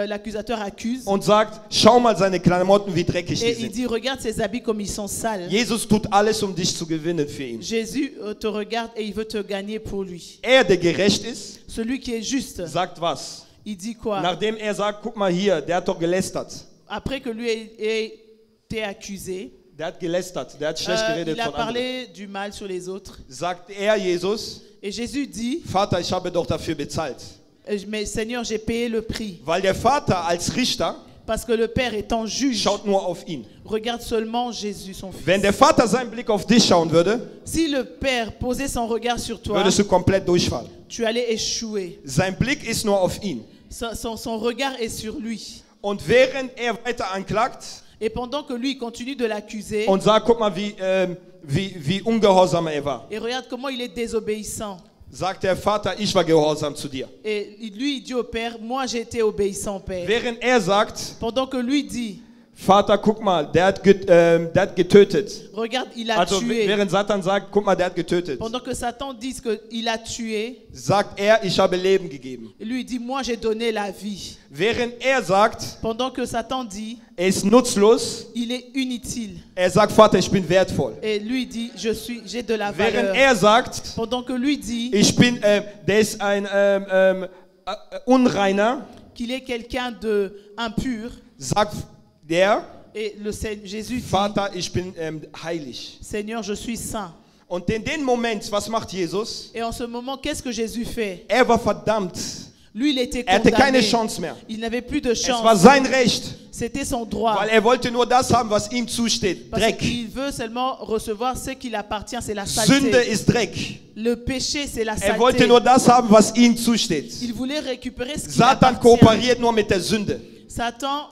l'accusateur accuse, und sagt, schau mal seine Klamotten, wie dreckig die et il sind. dit, regarde ses habits comme ils sont sales. Jesus tut alles, um dich zu gewinnen für ihn. Jésus te regarde et il veut te gagner pour lui. Er, der gerecht ist, Celui qui est juste, sagt was? il dit quoi? Nachdem er sagt, guck mal hier, der hat doch gelästert. Après que lui ait été accusé, Der hat gelästert, der hat schlecht geredet il a von anderen. parlé du mal sur les autres. Sagt er, Jesus, Et Jésus dit, Vater, ich habe doch dafür bezahlt. mais Seigneur, j'ai payé le prix. Weil der Vater als Richter Parce que le Père étant juge, schaut nur auf ihn. regarde seulement Jésus, son fils. Wenn der Vater seinen Blick auf dich schauen würde, Si le Père posait son regard sur toi, würdest du komplett durchfallen. tu allais échouer. Sein Blick ist nur auf ihn. Son regard est sur lui. Und während er weiter anklagt Et pendant que lui il continue de l'accuser, und sagt, guck mal, wie ungehorsam er war, et regarde comment il est désobéissant. sagt der Vater, ich war gehorsam zu dir. Et lui, il dit au Père, moi j'ai été obéissant au Père. Während er sagt, Pendant que lui dit, Vater, guck mal, der hat getötet. regarde, il a Also tué. während Satan sagt, guck mal, der hat getötet, Pendant que Satan dit qu'il a tué, sagt er, ich habe Leben gegeben. lui il dit, moi j'ai donné la vie. Während er sagt, Pendant que Satan dit, er ist nutzlos, il est inutile. er sagt, Vater, ich bin wertvoll. Et lui dit, j'ai de la Während valeur. er sagt, Pendant que lui dit ich bin, der ist ein Unreiner, qu'il est quelqu'un de impur, sagt der, et Jésus dit, Vater, ich bin heilig. Seigneur, je suis saint. Und in dem Moment, was macht Jesus? Et en ce moment, qu'est-ce que Jésus fait? Er war verdammt. Lui, il était Er hatte keine condamné. Chance mehr. Il n'avait plus de Es war chance. sein Recht, C'était son droit. weil er wollte nur das haben, was ihm zusteht. Parce Dreck. qu'il veut seulement recevoir ce qui appartient, c'est la Sünde saleté. ist Dreck. Le péché, c'est la Er wollte saleté. nur das haben, was ihm zusteht. Il voulait récupérer ce qui Satan appartient. kooperiert nur mit der Sünde. Satan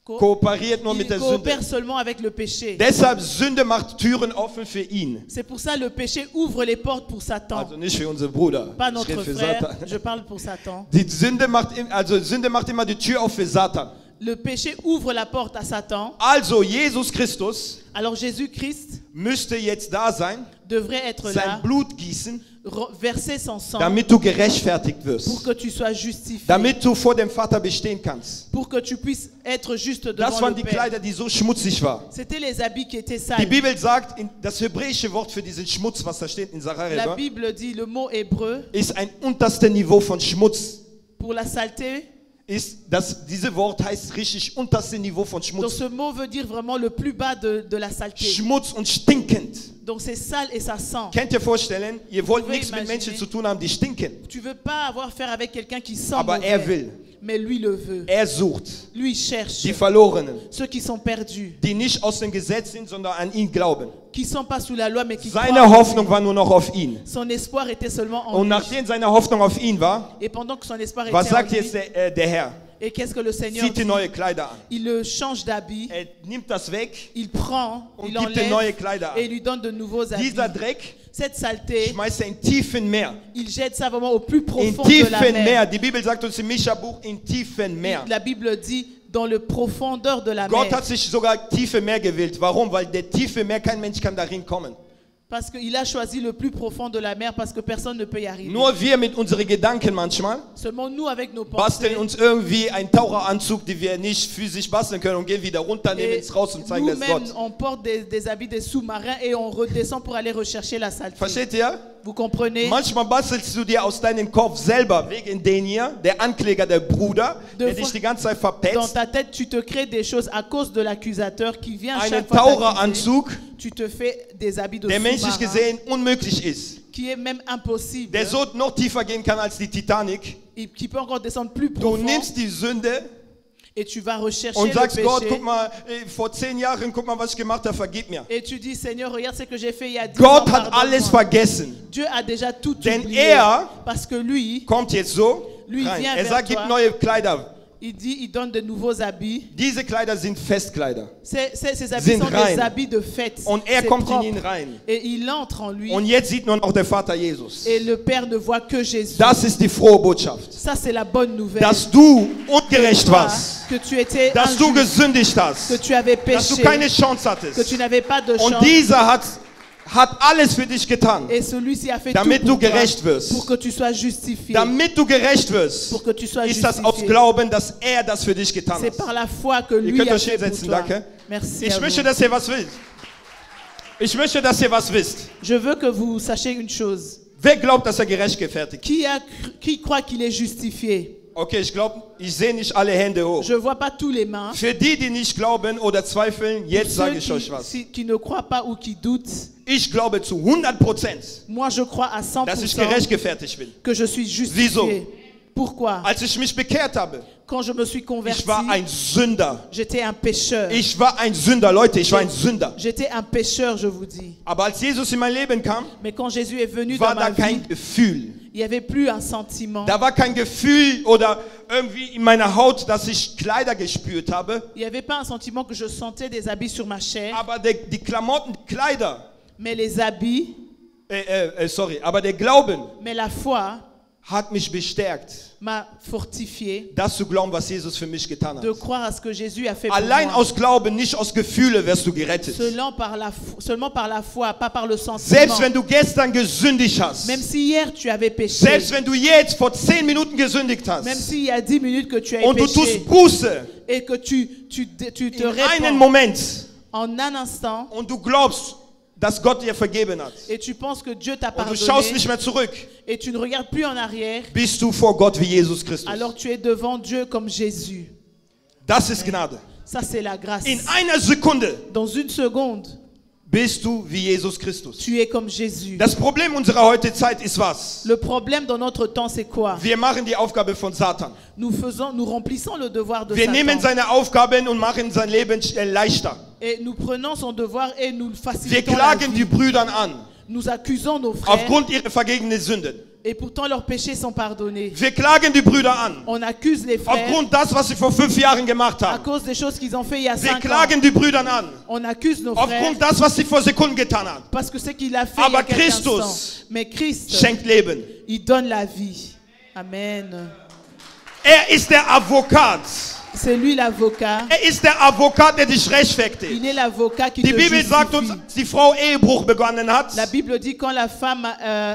Kooperiert nur mit il der Sünde. coopère seulement avec le péché. Deshalb Sünde macht Türen offen für ihn. C'est pour ça le péché ouvre les portes pour Satan. Also nicht für unseren Bruder. Pas Ich notre rede für frère, Satan. je parle pour Satan. Die Sünde macht immer die Tür auf für Satan. Le péché ouvre la porte à Satan. Also Jesus Christus Alors Jésus-Christ müsste jetzt da sein, devrait être sein là, Blut gießen, verser son sang damit du gerechtfertigt pour wirst. que tu sois justifié, Damit du vor dem Vater bestehen kannst. pour que tu puisses être juste Das devant waren le die Père. Kleider, die so schmutzig waren. C'était les habits qui étaient Die sales. Bibel sagt, das hebräische Wort für diesen Schmutz, was da steht in La Sacharja, Bible dit, le mot hébreu, ist ein unterstes Niveau von Schmutz. pour la saleté. Diese Wort heißt richtig unterste Niveau von Donc Schmutz. ce mot veut dire vraiment le plus bas de la saleté. Schmutz und stinkend. Donc c'est sale et ça sent. Könnt ihr vorstellen, ihr wollt Vous pouvez nichts mit imaginer. Menschen zu tun haben, die stinken. Tu veux pas avoir affaire avec quelqu'un qui sent Aber mauvais, er will. mais lui le veut. Er sucht Lui il cherche die Verlorenen, ceux qui sont perdus, die nicht aus dem Gesetz sind, sondern an ihn glauben. qui sont pas sous la loi mais qui Seine croient. Hoffnung war nur noch auf ihn. Son espoir était seulement en Und lui. nachdem seine Hoffnung auf ihn war, Et pendant que son espoir was était en sagt lui, jetzt der Herr? et qu'est-ce que le Seigneur Zieht die dit? neue Kleider an. Il le change d'habit, Er nimmt das weg il prend, und il gibt ihm neue enlève Kleider et an. il lui donne de nouveaux habits. Dieser Dreck Cette saleté, schmeißt er in tiefen Meer. il jette ça vraiment au plus In profond de la tiefen mer. Meer. Die Bibel sagt uns im Micha-Buch, in tiefen Meer. La Bible dit dans le profondeur de la Gott mer. hat sich sogar tiefe Meer gewählt. Warum? Weil der tiefe Meer, kein Mensch kann darin kommen. Parce qu'il a choisi le plus profond de la mer parce que personne ne peut y arriver. Nur wir mit unseren Gedanken manchmal Seulement nous avec nos basteln pensées. uns irgendwie einen Taucheranzug, den wir nicht physisch basteln können und gehen wieder runter, nehmen Et es raus und zeigen es nous-mêmes, Gott. on porte des habits des sous-marins et on redescend pour aller rechercher la saleté. Versteht ihr? Vous comprenez? Manchmal bastelst du dir aus deinem Kopf selber, wegen den hier, der Ankläger, der Bruder, der dich die ganze Zeit Dans verpetzt, ta tête, tu te crées des choses à cause de l'accusateur qui vient einen chaque fois t'accuser. Taucheranzug, Tu te fais des habits de der menschlich sous-marin gesehen unmöglich ist, qui est même impossible, der so noch tiefer gehen kann als die Titanic. et qui peut encore descendre plus Du profond. nimmst die Sünde Et tu vas rechercher und le sagst, Gott, péché. guck mal, vor 10 Jahren, guck mal, was ich gemacht habe, vergib mir. Et tu dis, Seigneur, regarde ce que j'ai fait il y a 10 Gott ans. hat alles pardonne-moi. vergessen. Dieu a déjà tout Denn oublié. er Parce que lui, Kommt jetzt so Lui rein. vient Er vers sagt, gib toi. neue Kleider. il dit, il donne de nouveaux habits. Diese Kleider sind Festkleider. Ces habits Sind sont rein. des habits de fête. Und er C'est kommt propre. in ihn rein. Et il entre en lui. Und jetzt sieht nur noch der Vater Jesus. Et le Père ne voit que Jésus. Das ist die frohe Botschaft. Ça, c'est la bonne nouvelle. Dass du ungerecht Toi, warst. que tu étais Dass du injuste, gesündigt que hast. tu avais Dass du péché, keine Chance que hattest. tu n'avais pas de Und chance. dieser hat alles für dich getan. Et celui-ci a fait Damit tout pour du toi, gerecht wirst. pour que tu sois justifié. Damit du gerecht wirst, Pour que tu sois ist das aus justifié. Glauben, dass er das für dich getan C'est hat. par la foi que Ihr lui könnt a euch fait pour hinsetzen, toi. danke. Merci Ich à möchte, vous. dass ihr was wisst. Ich möchte, dass ihr was wisst. Je veux que vous sachiez une chose. Wer glaubt, dass er gerecht gefertigt ist? Qui croit qu'il est justifié? Okay, ich sehe nicht alle Hände hoch. Je ne vois pas tous les mains. Für die, die nicht glauben oder zweifeln, jetzt Ceux sage ich euch was. qui ne croient pas ou qui doutent, Ich glaube zu 100%, moi je crois à dass ich 100% gerecht gefertigt bin. que je suis justifié. Wieso? Pourquoi? Als ich mich bekehrt habe, Quand je me suis converti, ich war ein Sünder. j'étais un pécheur. Ich war ein Sünder, Leute, ich war ein Sünder. J'étais un pécheur, je vous dis. Aber als Jesus in mein Leben kam, Mais quand Jésus est venu war dans da ma vie, kein Gefühl. il n'y avait plus un sentiment. Da war kein Gefühl oder irgendwie in meiner Haut, dass ich Kleider gespürt habe. Il n'y avait pas un sentiment que je sentais des habits sur ma chair, Aber die Klamotten, die Kleider, mais les habits, aber der Glauben mais la foi hat mich bestärkt, m'a fortifié das zu glauben, was Jesus für mich getan de hat. croire à ce que Jésus a fait pour Allein moi. aus Glauben, nicht aus Gefühle wirst du gerettet. Seulement par la foi, pas par le sentiment. Selbst wenn du gestern gesündigt hast, Même si hier tu avais péché, selbst wenn du jetzt vor 10 Minuten gesündigt hast même s'il y a 10 minutes que tu as und du péché tust Buße et que tu te in einen répands Moment en un instant und du glaubst, dass Gott dir vergeben hat et tu penses que Dieu t'a und du schaust pardonné nicht mehr zurück, et tu ne regardes plus en arrière, bist du vor Gott wie Jesus Christus. alors tu es devant Dieu comme Jésus. Das ist Gnade. Ça c'est la grâce. In einer Sekunde Dans une seconde, bist du wie Jesus Christus. tu es comme Jésus. Das Problem unserer heutigen Zeit ist was? Le problème dans notre temps, c'est quoi? Wir machen die Aufgabe von Satan. Nous remplissons le devoir de Wir nehmen Satan. seine Aufgaben und machen sein Leben leichter. Et nous prenons son devoir et nous le Wir facilitons la klagen vie. die Brüder an, Nous accusons nos frères aufgrund ihrer vergangenen Sünden. et pourtant leurs péchés sont pardonnés. Wir klagen die Brüder an, On accuse les frères aufgrund das, was sie vor 5 Jahren gemacht à haben. cause des choses qu'ils ont fait il y a Wir 5 ans. klagen die Brüder an, On accuse nos frères aufgrund das, was sie vor Sekunden getan haben. parce que ce qu'il a fait Aber il y a quelques Christus instants. Mais Christ, Schenkt Leben. il donne la vie. Amen. Er ist der Advokat. C'est lui l'avocat. Er ist der Advokat, der dich rechtfertigt. Il est l'avocat qui Die te Bibel sagt uns, justifie. als die Frau Ehebruch begonnen hat, La Bible dit quand la femme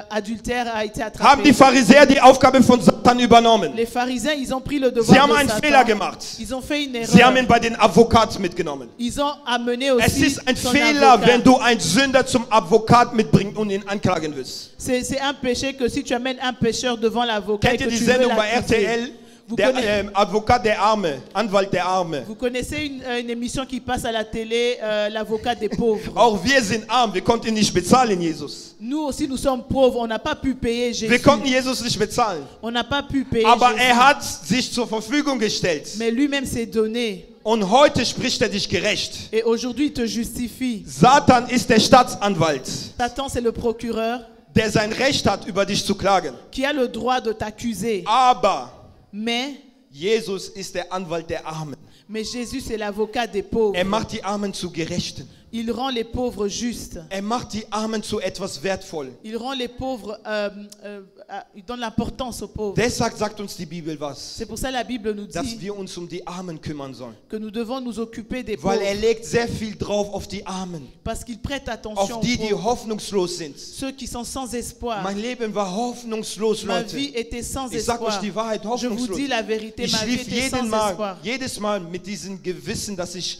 adultère a été haben attrapée. die Pharisäer die Aufgabe von Satan übernommen. Les pharisiens, ils ont pris le Sie devoir haben de einen Satan. Fehler gemacht. Ils ont fait une erreur. Sie haben ihn bei den Advokat mitgenommen. Ils ont amené Es aussi ist ein son Fehler, avocat. wenn du einen Sünder zum Advokat mitbringst und ihn anklagen willst. C'est un péché que si tu amènes un pécheur devant l'avocat et Kennt que ihr die tu veux Sendung bei l'accuser. RTL? Vous, Der connaissez, Advokat der Arme, Anwalt der Arme. vous connaissez une émission qui passe à la télé, l'avocat des pauvres. Auch wir sind arm, wir konnten ihn nicht bezahlen, Jesus. Nous aussi, nous sommes pauvres. On n'a pas pu payer Jésus. Wir konnten Jesus nicht bezahlen. On n'a pas pu payer Aber Jésus. er hat sich zur Verfügung gestellt. Mais lui-même s'est donné. Und heute spricht er dich gerecht. Et aujourd'hui, il te justifie. Satan ist der Staatsanwalt, Satan, c'est le procureur der sein Recht hat, über dich zu klagen. qui a le droit de t'accuser. Aber Mais Jesus ist der Anwalt der Armen. Jésus, c'est l'avocat des pauvres. Er macht die Armen zu Gerechten. Il rend les pauvres justes. Er macht die Armen zu etwas wertvoll. Il rend les pauvres, il donne l'importance aux pauvres. Deshalb sagt uns die Bibel was, C'est pour ça que la Bible nous dass dit wir uns um die Armen kümmern sollen. que nous devons nous occuper des Weil er pauvres legt sehr viel drauf auf die Armen, parce qu'il prête attention auf aux die, die pauvres, hoffnungslos sind. ceux qui sont sans espoir. Mein Leben war hoffnungslos, Ma Leute. vie était sans Ich sag euch espoir. die Wahrheit, Je vous hoffnungslos. dis la vérité, Ich ma vie schlief était sans espoir. jedes Mal mit diesem Gewissen, dass ich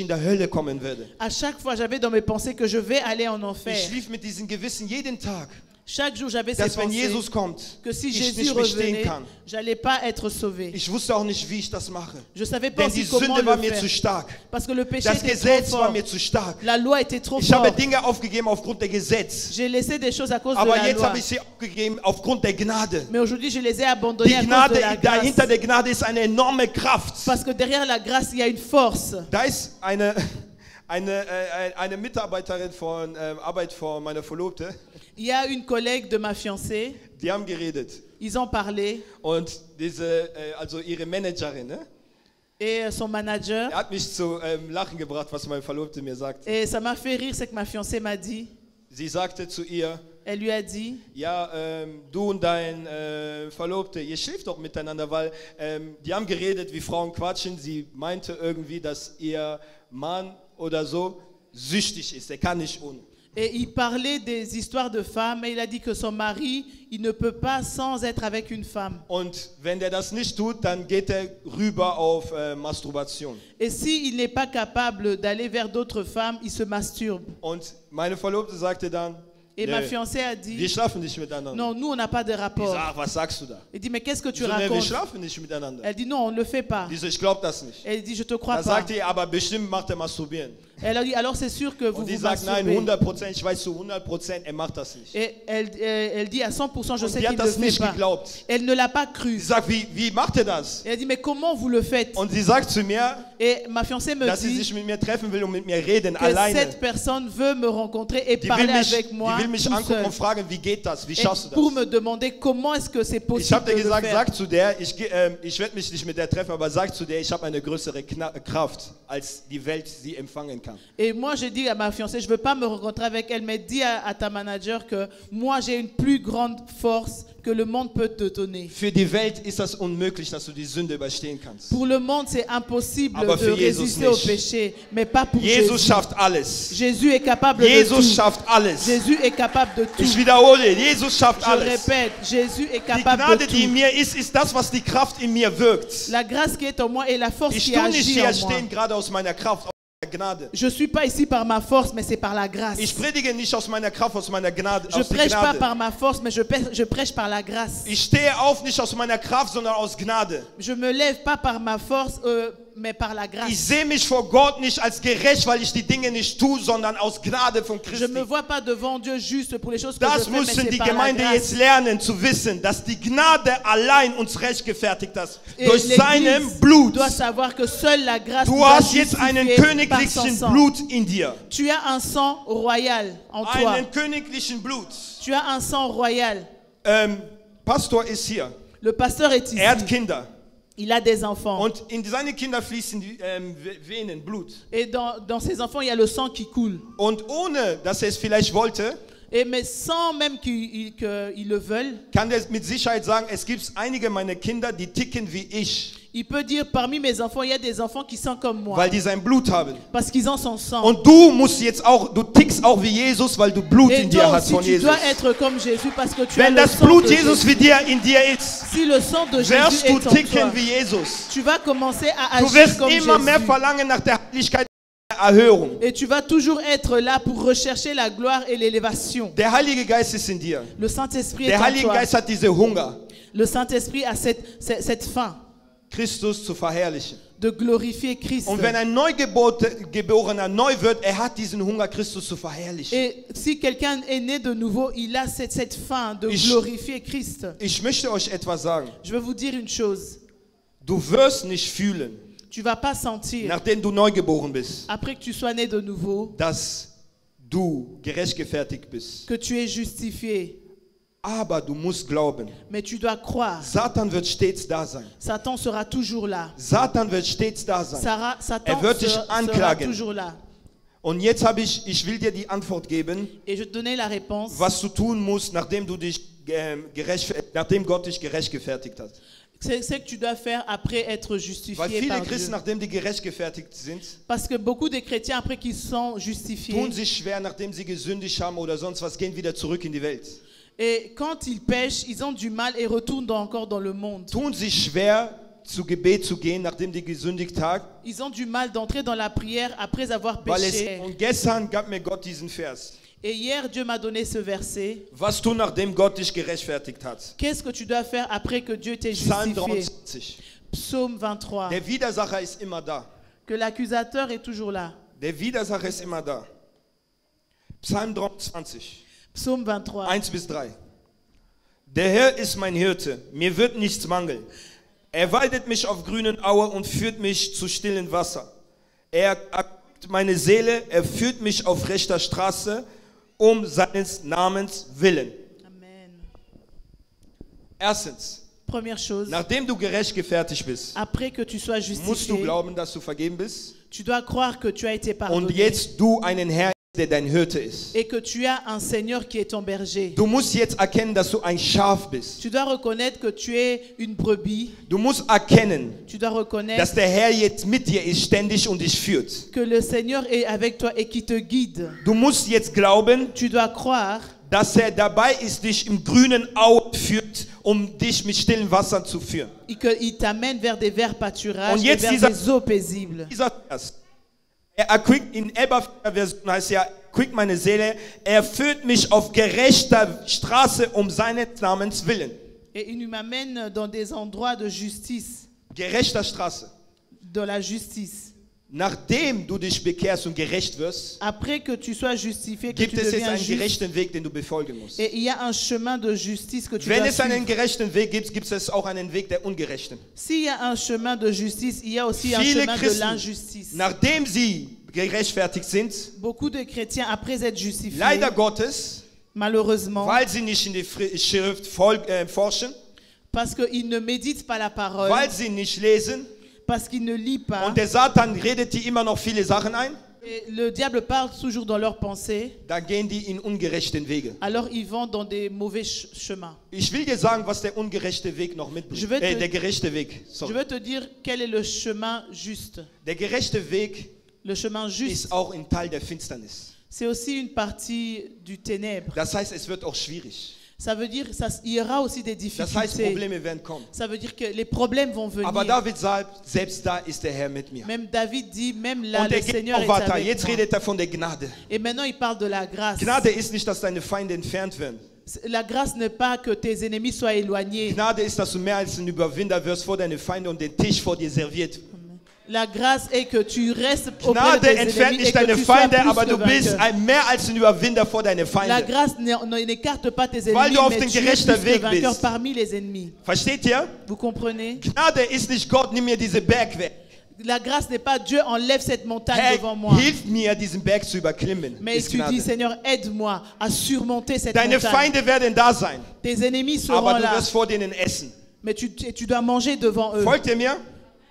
in der Hölle kommen werde. À chaque fois, j'avais dans mes pensées que je vais aller en Ich enfer. schlief mit diesem Gewissen jeden Tag. Chaque jour, j'avais dass cette wenn pensée Jesus kommt, que si ich Jésus nicht mehr stehen revenait, kann. j'allais pas être sauvé. Ich wusste auch nicht, wie ich das mache. Je savais pas Denn die aussi comment Sünde war le mir faire. zu stark. Parce que le péché Das était Gesetz trop war fort. mir zu stark. La loi était trop Ich habe forte. Dinge aufgegeben aufgrund der Gesetz. J'ai laissé des choses à cause de Aber la jetzt loi. habe ich sie aufgegeben aufgrund der Gnade. Mais aujourd'hui, je les ai Die abandonnés à cause Gnade, de la grâce. dahinter der Gnade ist eine enorme Kraft. Parce que derrière la grâce, il y a une force. Da ist eine Mitarbeiterin von Arbeit von meiner Verlobte, Il y a une collègue de ma fiancée. die haben geredet. Ils ont parlé. Und also ihre Managerin, ne? Et son manager. Er hat mich zu Lachen gebracht, was meine Verlobte mir sagte. Et ça m'a fait rire, c'est que ma fiancée m'a dit. Sie sagte zu ihr, Elle lui a dit. ja, du und dein Verlobte, ihr schläft doch miteinander, weil die haben geredet, wie Frauen quatschen. Sie meinte irgendwie, dass ihr Mann oder so süchtig ist, er kann nicht ohne. Et il parlait des histoires de femmes et il a dit que son mari, il ne peut pas sans être avec une femme. Und wenn der das nicht tut, dann geht er rüber auf Masturbation. Et s'il n'est pas capable d'aller vers d'autres femmes, il se masturbe. Und meine Verlobte sagte dann, Et ma fiancée a wir dit, schlafen nicht miteinander. non, nous, on n'a pas de Ich rapport. sag, was sagst du da? Il dit, mais qu'est-ce que tu Ich so, nee, wir racontes? schlafen nicht miteinander. Elle dit, non, on ne le fait pas. Ich so, ich glaube das nicht. Elle dit, je te crois Dann pas. sagte er, aber bestimmt macht er masturbieren. Elle a dit, alors c'est sûr que vous Und die vous sagt, nein, masturbez. 100%, ich weiß zu 100%, er macht das nicht. Et elle dit à 100%, je Und sais die qu'il hat ne le das fait nicht pas. geglaubt. Elle ne l'a pas cru. Sie sagt, wie macht er das? Et elle dit, mais comment vous le faites? Und sie sagt zu mir, Et ma fiancée me dass sie dit sich mit mir treffen will und mit mir reden, que alleine. cette personne veut me rencontrer et Die parler will mich, avec moi die will mich tout angucken seul. und fragen, wie geht das? Wie Et schaffst du pour das? me demander comment est-ce que c'est Ich possible habe de dir le gesagt, faire. sag zu der, ich werde mich nicht mit der treffen, aber sag zu der, ich habe eine größere Kraft, als die Welt sie empfangen kann. Et moi, j'ai dit à ma fiancée, je ne veux pas me rencontrer avec elle, mais dis à ta manager que moi, j'ai une plus grande force que le monde peut te donner. Für die Welt ist das unmöglich, dass du die Sünde überstehen kannst. Pour le monde, c'est impossible Aber de für Jesus résister au nicht. péché, mais pas pour Jesus Jésus. schafft alles. Jésus est capable de Jesus tout. schafft alles. Jésus est capable de tout. Ich wiederhole, Jesus schafft Je alles. répète, Jésus est Die capable Gnade, de die in tout. mir ist das, was die Kraft in mir wirkt. La grâce qui est en moi et la force Ich qui tue nicht agit hier en moi. stehen, gerade aus meiner Kraft, aus meiner Gnade. Je ne suis pas ici par ma force, mais c'est par la grâce. Ich predige nicht aus meiner Kraft, aus meiner Gnade, Je aus der prêche pas Gnade. par ma force, mais je prêche par la grâce. Ich stehe auf nicht aus meiner Kraft, sondern aus Gnade. Je me lève pas par ma force, mais par la Ich grâce. sehe mich vor Gott nicht als gerecht, weil ich die Dinge nicht tue, sondern aus Gnade von Je Christi. me vois pas devant Dieu juste pour les choses que je Das fais, mais müssen c'est die par la Gemeinde grâce. jetzt lernen zu wissen, dass die Gnade allein uns rechtfertigt hat. Et Durch seinem l'Église Blut. doit savoir que seule la grâce Du nous a hast jetzt einen justifiés par son königlichen sang. Blut in dir. Tu as un sang royal en toi. Einen königlichen Blut. Tu as un sang royal. Pastor ist hier. Le pasteur est ici. Er hat Kinder. Il a des enfants. Und in seine Kinder fließen die Venen, Blut. Et dans ses enfants, il y a le sang qui coule. Und ohne, dass er es vielleicht wollte, Mais sans même qu'ils le veulent, kann er mit Sicherheit sagen, es gibt einige meiner Kinder, die ticken wie ich, il peut dire parmi mes enfants, il y a des enfants qui sont comme moi. weil die sein Blut haben. Parce qu'ils ont son sang. Und du musst jetzt auch, du tickst auch wie Jesus, weil du Blut Et in dir toi hast aussi, von tu Jesus. dois être comme Jésus parce que tu as Wenn le das sang Blut de Jesus Jésus. wie dir in dir ist, Si le sang de Jésus wirst du est en toi, ticken wie Jesus. tu vas commencer à Du agir wirst comme immer mehr Jésus. verlangen nach der Heiligkeit, der Erhörung. Et tu vas toujours être là pour rechercher la gloire et l'élévation. Der Heilige Geist ist in dir. Le Saint-Esprit est Der en Heilige toi. Geist hat diese Hunger, Le Saint-Esprit a cette faim Christus zu verherrlichen. de glorifier Christ. Und wenn ein Neugeborener neu wird, er hat diesen Hunger, Christus zu verherrlichen. Et si quelqu'un est né de nouveau, il a cette faim de Ich- glorifier Christ. Ich möchte euch etwas sagen. Je veux vous dire une chose. Du wirst nicht fühlen, Tu vas pas sentir, nachdem du neugeboren bist, après que tu sois né de nouveau, dass du gerechtfertigt bist. que tu es justifié. Aber du musst glauben, Mais tu dois croire. Satan wird stets da sein. Satan sera toujours là. Satan wird stets da sein. Satan wird dich sera anklagen. toujours là. Und jetzt ich will dir die Antwort geben, Et je te donnais la réponse. was du tun musst, nachdem Gott dich gerechtfertigt hat. C'est ce que tu dois faire après être Weil justifié viele par Christen, Dieu. nachdem die gerechtfertigt sind, Parce que beaucoup de chrétiens, après qu'ils sont justifiés, tun sich schwer, nachdem sie gesündigt haben oder sonst was, gehen wieder zurück in die Welt. et quand ils pêchent, ils ont du mal et retournent encore dans le monde. Tun sich schwer, zu Gebet zu gehen, nachdem die gesündigt haben. Ils ont du mal d'entrer dans la prière après avoir Weil péché. und gestern gab mir Gott diesen Vers. Et hier, Dieu m'a donné ce verset. Was tun, nachdem Gott dich gerechtfertigt hat? Qu'est-ce que tu dois faire après que Dieu t'ait Psalm justifié? 23. Psaume 23. Der Widersacher ist immer da. Que l'accusateur est toujours là. Der Widersacher ist immer da. Psalm 23. Psaume 23. 1 bis 3. Der Herr ist mein Hirte, mir wird nichts mangeln. Er weidet mich auf grünen Aue und führt mich zu stillen Wasser. Er erquickt meine Seele, er führt mich auf rechter Straße, um seines Namens willen. Amen. Erstens, Première chose, nachdem du gerechtfertigt bist, après que tu sois musst du justifié, glauben, dass du vergeben bist tu dois croire que tu as été und pardonné jetzt du einen Herr hast, der dein Hirte ist. et que tu as un Seigneur qui est ton berger. Du musst jetzt erkennen, dass du ein Schaf bist. Tu dois reconnaître que tu es une brebis. Du musst erkennen, Tu dois reconnaître dass der Herr jetzt mit dir ist, ständig und dich führt. que le Seigneur est avec toi et qui te guide. Du musst jetzt glauben, Tu dois croire dass er dabei ist, dich im grünen Au führt, um dich mit stillen Wassern zu führen. qu'il t'amène vers des verts pâturages Und et jetzt vers dieser- des eaux paisibles. Dieser Vers, er erquickt, in Elberfelder-Version heißt ja, erquickt meine Seele, er führt mich auf gerechter Straße um seines Namens willen. Et il m'amène dans des endroits de justice, Gerechter Straße. dans la justice. Nachdem du dich bekehrst und gerecht wirst, Après que tu sois justifié, que gibt tu es jetzt deviens einen juste, gerechten Weg, den du befolgen musst. et il y a un chemin de justice que tu Wenn dois es einen suivre. gerechten Weg gibt, gibt es auch einen Weg der Ungerechten. S'il y a un chemin de justice, il y a aussi un Viele chemin de Christen, l'injustice. nachdem sie gerechtfertigt sind, Beaucoup de chrétiens, après être justifiés, leider Gottes, malheureusement, weil sie nicht in die Schrift forschen, parce qu'ils ne méditent pas la parole, weil sie nicht lesen, parce qu'ils ne lisent pas, und der Satan redet die immer noch viele Sachen ein, et le diable parle toujours dans leurs pensées, dann gehen die in ungerechten Wege. alors ils vont dans des mauvais chemins. Ich will dir sagen, was der ungerechte Weg noch Je mitbringt. vais te- Der gerechte Weg. Je Sorry. veux te dire quel est le chemin juste. Der gerechte Weg Le chemin juste, ist auch ein Teil der Finsternis. c'est aussi une partie du ténèbre. Das heißt, es wird auch schwierig. Ça veut dire il y aura aussi des Das heißt, difficultés. Probleme werden kommen. Ça veut dire que les problèmes vont venir. Aber David sagt, selbst da ist der Herr mit mir. Même David dit, même là, Und le er geht Seigneur noch est weiter. avec Jetzt moi. redet er von der Gnade. Et maintenant, il parle de la grâce. Gnade ist nicht, dass deine Feinde entfernt werden. La grâce n'est pas que tes ennemis soient éloignés. Gnade ist, dass du mehr als ein Überwinder wirst vor deine Feinde und den Tisch vor dir serviert. La grâce est que tu restes auprès de Gnade tes entfernt ennemis et nicht que deine tu sois Feinde, plus aber que du bist vainqueur. mehr als ein Überwinder vor deine La Feinde. grâce n'écarte pas tes ennemis, Weil du auf mais den tu es gerechten plus que Weg vainqueur bist. parmi les ennemis. Versteht ihr? Vous comprenez? Gnade ist nicht Gott, nimm mir diese Berg weg. La grâce n'est pas Dieu enlève cette montagne Herr, devant moi. hilf mir, diesen Berg zu überklimmen. Mais Ist tu dis, Gnade. Seigneur, aide-moi à surmonter cette Deine montagne. Feinde werden da sein, Tes ennemis seront aber du là, wirst vor denen essen. mais tu dois manger devant eux. Folgt ihr mir?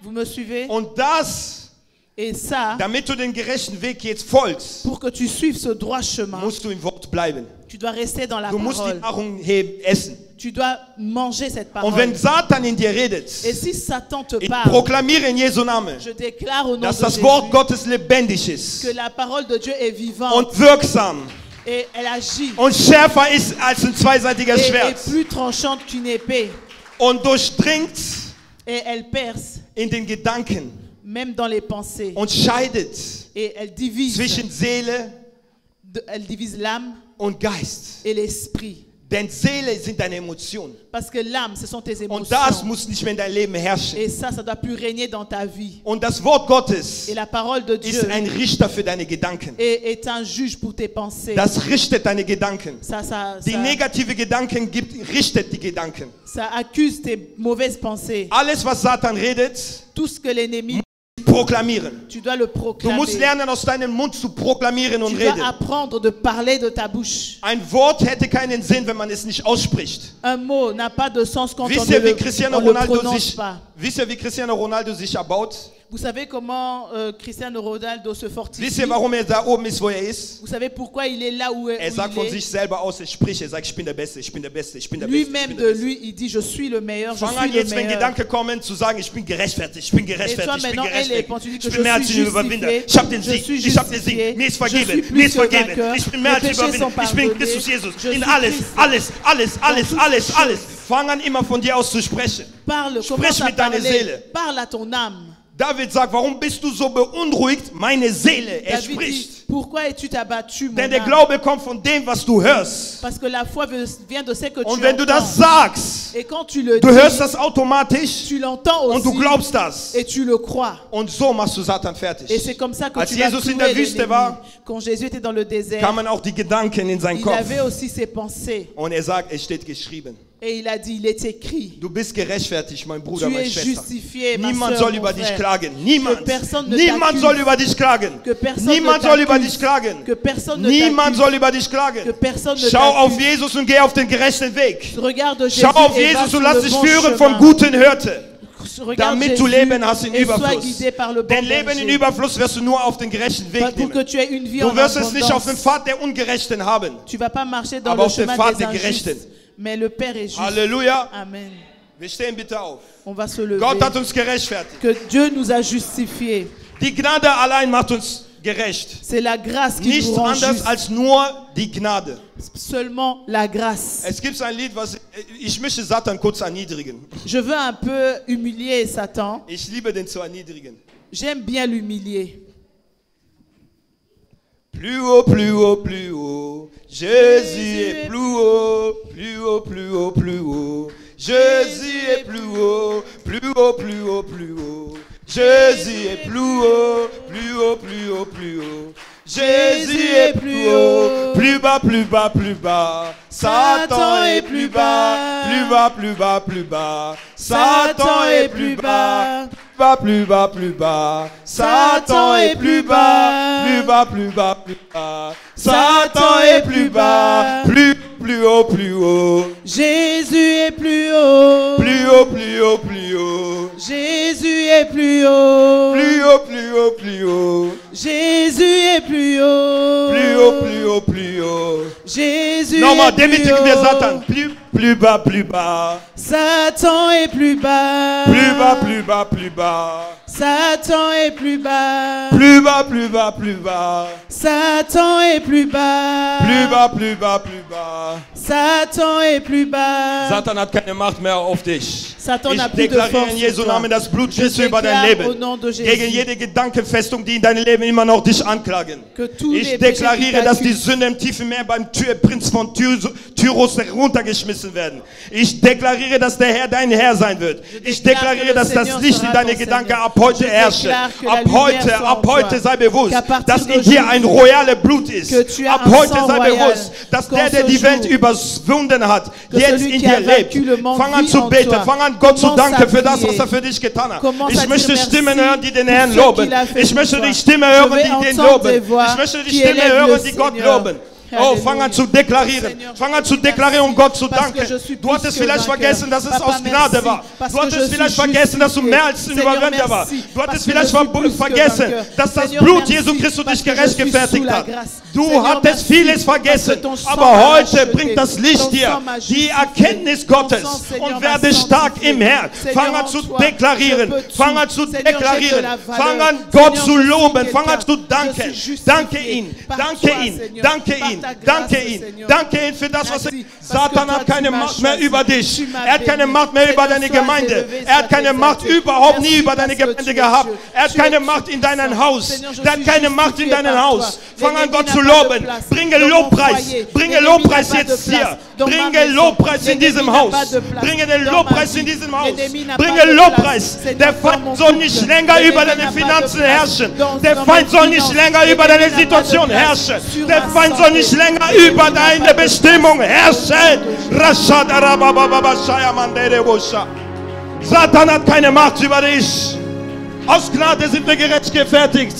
Vous me suivez? Und das, Et ça, damit du den gerechten Weg jetzt folgst, pour que tu suives ce droit chemin, musst du im Wort bleiben. tu dois rester dans la Du musst die parole. Nahrung essen. Tu dois manger cette Und wenn parole. Satan in dir redet, Et si Satan te ich parle, proklamiere in Jesu Namen, je déclare au nom dass de das Jésus Wort Gottes lebendig ist que la parole de Dieu est vivante und wirksam et elle agit und schärfer ist als ein zweiseitiges et Schwert plus tranchante qu'une épée. und durchdringt Et elle perce, in den Gedanken même dans les pensées. und scheidet Et elle divise, zwischen Seele elle divise l'âme und Geist. et l'esprit. Denn Seele sind deine Emotionen. Parce que l'âme, ce sont tes Und das émotions. muss nicht mehr in dein Leben herrschen. Et ça doit plus régner dans ta vie. Und das Wort Gottes Et la parole de Dieu ist ein Richter für deine Gedanken. est un juge pour tes pensées. Das richtet deine Gedanken. Die Ça negative Gedanken richtet die Gedanken. accuse tes mauvaises pensées. Alles, was Satan redet, Tout ce que l'ennemi, proklamieren. tu dois le Du proclamer. musst lernen, aus deinem Mund zu proklamieren und Tu dois reden. apprendre de parler de ta bouche. Ein Wort hätte keinen Sinn, wenn man es nicht ausspricht. Un mot n'a pas de sens quand on Wisst ne ihr, wie le, Cristiano on le Ronaldo prononce sich, pas. wisst ihr, wie Cristiano Ronaldo sich erbaut? Vous savez comment Cristiano Ronaldo se Wisst fortifie? ihr, warum da oben ist, wo ist? Vous savez pourquoi il est là où Er sagt von il sich est? selber aus, er spricht, er sagt, ich bin der Beste, ich bin der Beste, ich bin der Beste. Ich Lui-même bin de der Beste. lui, il dit, je suis le meilleur, je Fang suis an le jetzt, wenn meilleur. Gedanken kommen, zu sagen, ich bin gerechtfertigt, ich bin Et toi gerechtfertigt, ich bin maintenant, elle est, quand tu dis gerechtfertigt. que Ich je bin mehr als suis ein Überwinder. justifié, Ich habe den je Sieg, suis ich habe den justifié, Sieg. Mir ist je suis vergeben, plus mir ist que vergeben. vainqueur, Ich bin mehr mes als péchés sont Überwinder. Ich bin pardonnés, Christus Jesus. je In suis alles, Christ. alles, alles, alles, toutes alles, choses. alles. Fang an, immer von dir aus zu sprechen. Parle, Sprich commence à mit deiner parler, Seele. parle à ton âme. David sagt, warum bist du so beunruhigt, meine Seele? Er David spricht. dit, pourquoi es-tu abattu, mon Denn der âme? Glaube kommt von dem, was du hörst. Parce que la foi vient de ce que Und tu wenn du das entends. sagst, Et quand tu le du dis, hörst das automatisch tu l'entends und du aussi glaubst das. et tu le crois. Und so machst du Satan Et fertig. c'est comme ça que Als tu vas Jesus in clouer der Wüste l'ennemi. war, Quand Jésus était dans le désert, kamen auch die Gedanken in seinen il Kopf. avait aussi ses pensées. Und er sagt, es steht geschrieben. Et il a dit, il est écrit. Du bist gerechtfertigt, mein Bruder, Tu meine es Schwester. justifié, ma Niemand sœur, soll mon über dich frère. klagen. Niemand. Que personne ne Niemand t'accuse. soll über dich klagen. Que personne Niemand ne soll über t'accuse. dich klagen. Que personne ne Niemand t'accuse. soll über dich klagen. Que personne ne Schau auf t'accuse. Jesus und geh auf den gerechten Weg. Regarde Jésus Schau auf et va Jesus sur und lass le dich bon führen chemin. von guten Hirte. Regarde Damit du Jésus Leben hast in et sois Überfluss. guidé par le bon Denn Leben in berger. Überfluss wirst du nur auf den gerechten Weg Pour que nehmen. tu aies une vie Du en wirst es nicht auf den abondance. Pfad der Ungerechten haben. Tu vas pas marcher dans Aber le auf den chemin Pfad des der Gerechten. injustes. Mais le Père est juste. Halleluja. Amen. Wir stehen bitte auf. On va se lever. Gott hat uns gerechtfertigt. Que Dieu nous a justifiés. Die Gnade allein macht uns gerecht. C'est la grâce qui Nicht nous rend anders justes. als nur die Gnade. Seulement la grâce. Es gibt ein Lied, was ich möchte Satan kurz erniedrigen. Je veux un peu humilier Satan. Ich liebe den zu erniedrigen. J'aime bien l'humilier. Plus haut, plus haut, plus haut. Jésus est plus haut, plus haut, plus haut, plus haut. Jésus est plus haut, plus haut, plus haut, plus haut. Jésus est plus haut, plus haut, plus haut, plus haut. Jésus est plus haut, plus bas, plus bas, plus bas. Satan est plus bas, plus bas, plus bas, plus bas. Satan est plus bas, plus bas, plus bas. Satan est plus bas, plus bas, plus bas, plus bas. Satan est plus bas, plus haut, plus haut. Jésus est plus haut. Plus haut, plus haut, plus haut. Jésus est plus haut. Plus haut, plus haut, plus haut. Jésus est plus haut. Plus haut, plus haut, plus haut. Jésus Nochmal, est plus demütigen wir haut. Satan. Plus bas, plus bas. Satan est plus bas. Plus bas, plus bas, plus bas. Satan est plus bas. Plus bas, plus bas, plus bas. Satan est plus bas. Plus bas, plus bas, plus bas. Satan est plus bas. Satan hat keine Macht mehr auf dich. Satan Ich n'a plus de deklariere force in sur Jesu toi. Namen das Blut Je Jesu über dein déclare Leben. au nom de Jésus Gegen jede Gedankenfestung, die in deinem Leben immer noch dich anklagen. que tous Ich les péchés qui deklariere, dass die t'accusent, Sünde im tiefen Meer beim Prinz von Tyros heruntergeschmissen werden. Ich deklariere, dass der Herr dein Herr sein wird. Ich deklariere, dass das Licht in deine Gedanken ab heute herrsche. Ab heute sei bewusst, dass in dir ein royales Blut ist. Ab heute sei bewusst, dass der die Welt überwunden hat, jetzt in dir lebt. Fang an zu beten, fang an Gott zu danken für das, was er für dich getan hat. Ich möchte Stimmen hören, die den Herrn loben. Ich möchte die Stimme hören, die den loben. Ich möchte die Stimme hören, die Gott loben. Oh, fang an zu deklarieren. Fang an zu deklarieren und Gott zu danken. Du hattest vielleicht vergessen, dass es aus Gnade war. Du hattest vielleicht vergessen, dass du mehr als ein Überwinder warst. Du hattest vielleicht vergessen, dass das Blut Jesu Christus dich gerechtfertigt hat. Du hattest vieles vergessen. Aber heute bringt das Licht dir die Erkenntnis Gottes und werde stark im Herrn. Fang an zu deklarieren. Fang an zu deklarieren. Fang an Gott zu loben. Fang an zu danken. Danke ihn. Danke ihn. Danke ihn. Danke ihn. Danke ihn für das, was er... Satan hat keine Macht mehr über dich. Er hat keine Macht mehr über deine Gemeinde. Er hat keine Macht überhaupt nie über deine Gemeinde gehabt. Er hat keine Macht in deinem Haus. Er hat keine Macht in deinem Haus. Fang an Gott zu loben. Bringe Lobpreis. Bringe Lobpreis jetzt hier. Bringe Lobpreis in diesem Haus. Bringe den Lobpreis in diesem Haus. Bringe Lobpreis. Der Feind soll nicht länger über deine Finanzen herrschen. Der Feind soll nicht länger über deine Situation herrschen. Der Feind soll nicht länger über deine Bestimmung herrschen. Satan hat keine Macht über dich. Aus Gnade sind wir gerechtfertigt.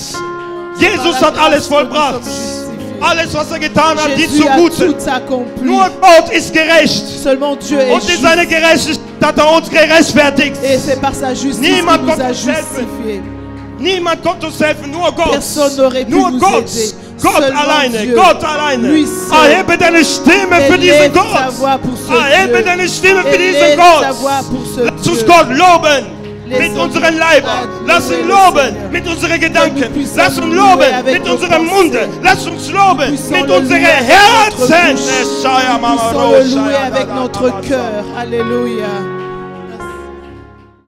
Jesus hat alles vollbracht. Alles, was er getan hat, dient zum Guten. Nur Gott ist gerecht. Und in seiner Gerechtigkeit hat er uns gerechtfertigt. Niemand konnte uns helfen. Niemand konnte uns helfen, nur Gott. Nur Gott. Gott alleine, Gott alleine. Erhebe deine Stimme für diesen Gott. Erhebe deine Stimme für diesen Gott. Lass uns Gott loben mit unseren Leibern. Lass uns loben mit unseren Gedanken. Lass uns loben mit unserem Munde. Lass uns loben mit unseren Herzen. Nous puissions le louer avec notre cœur. Alléluia.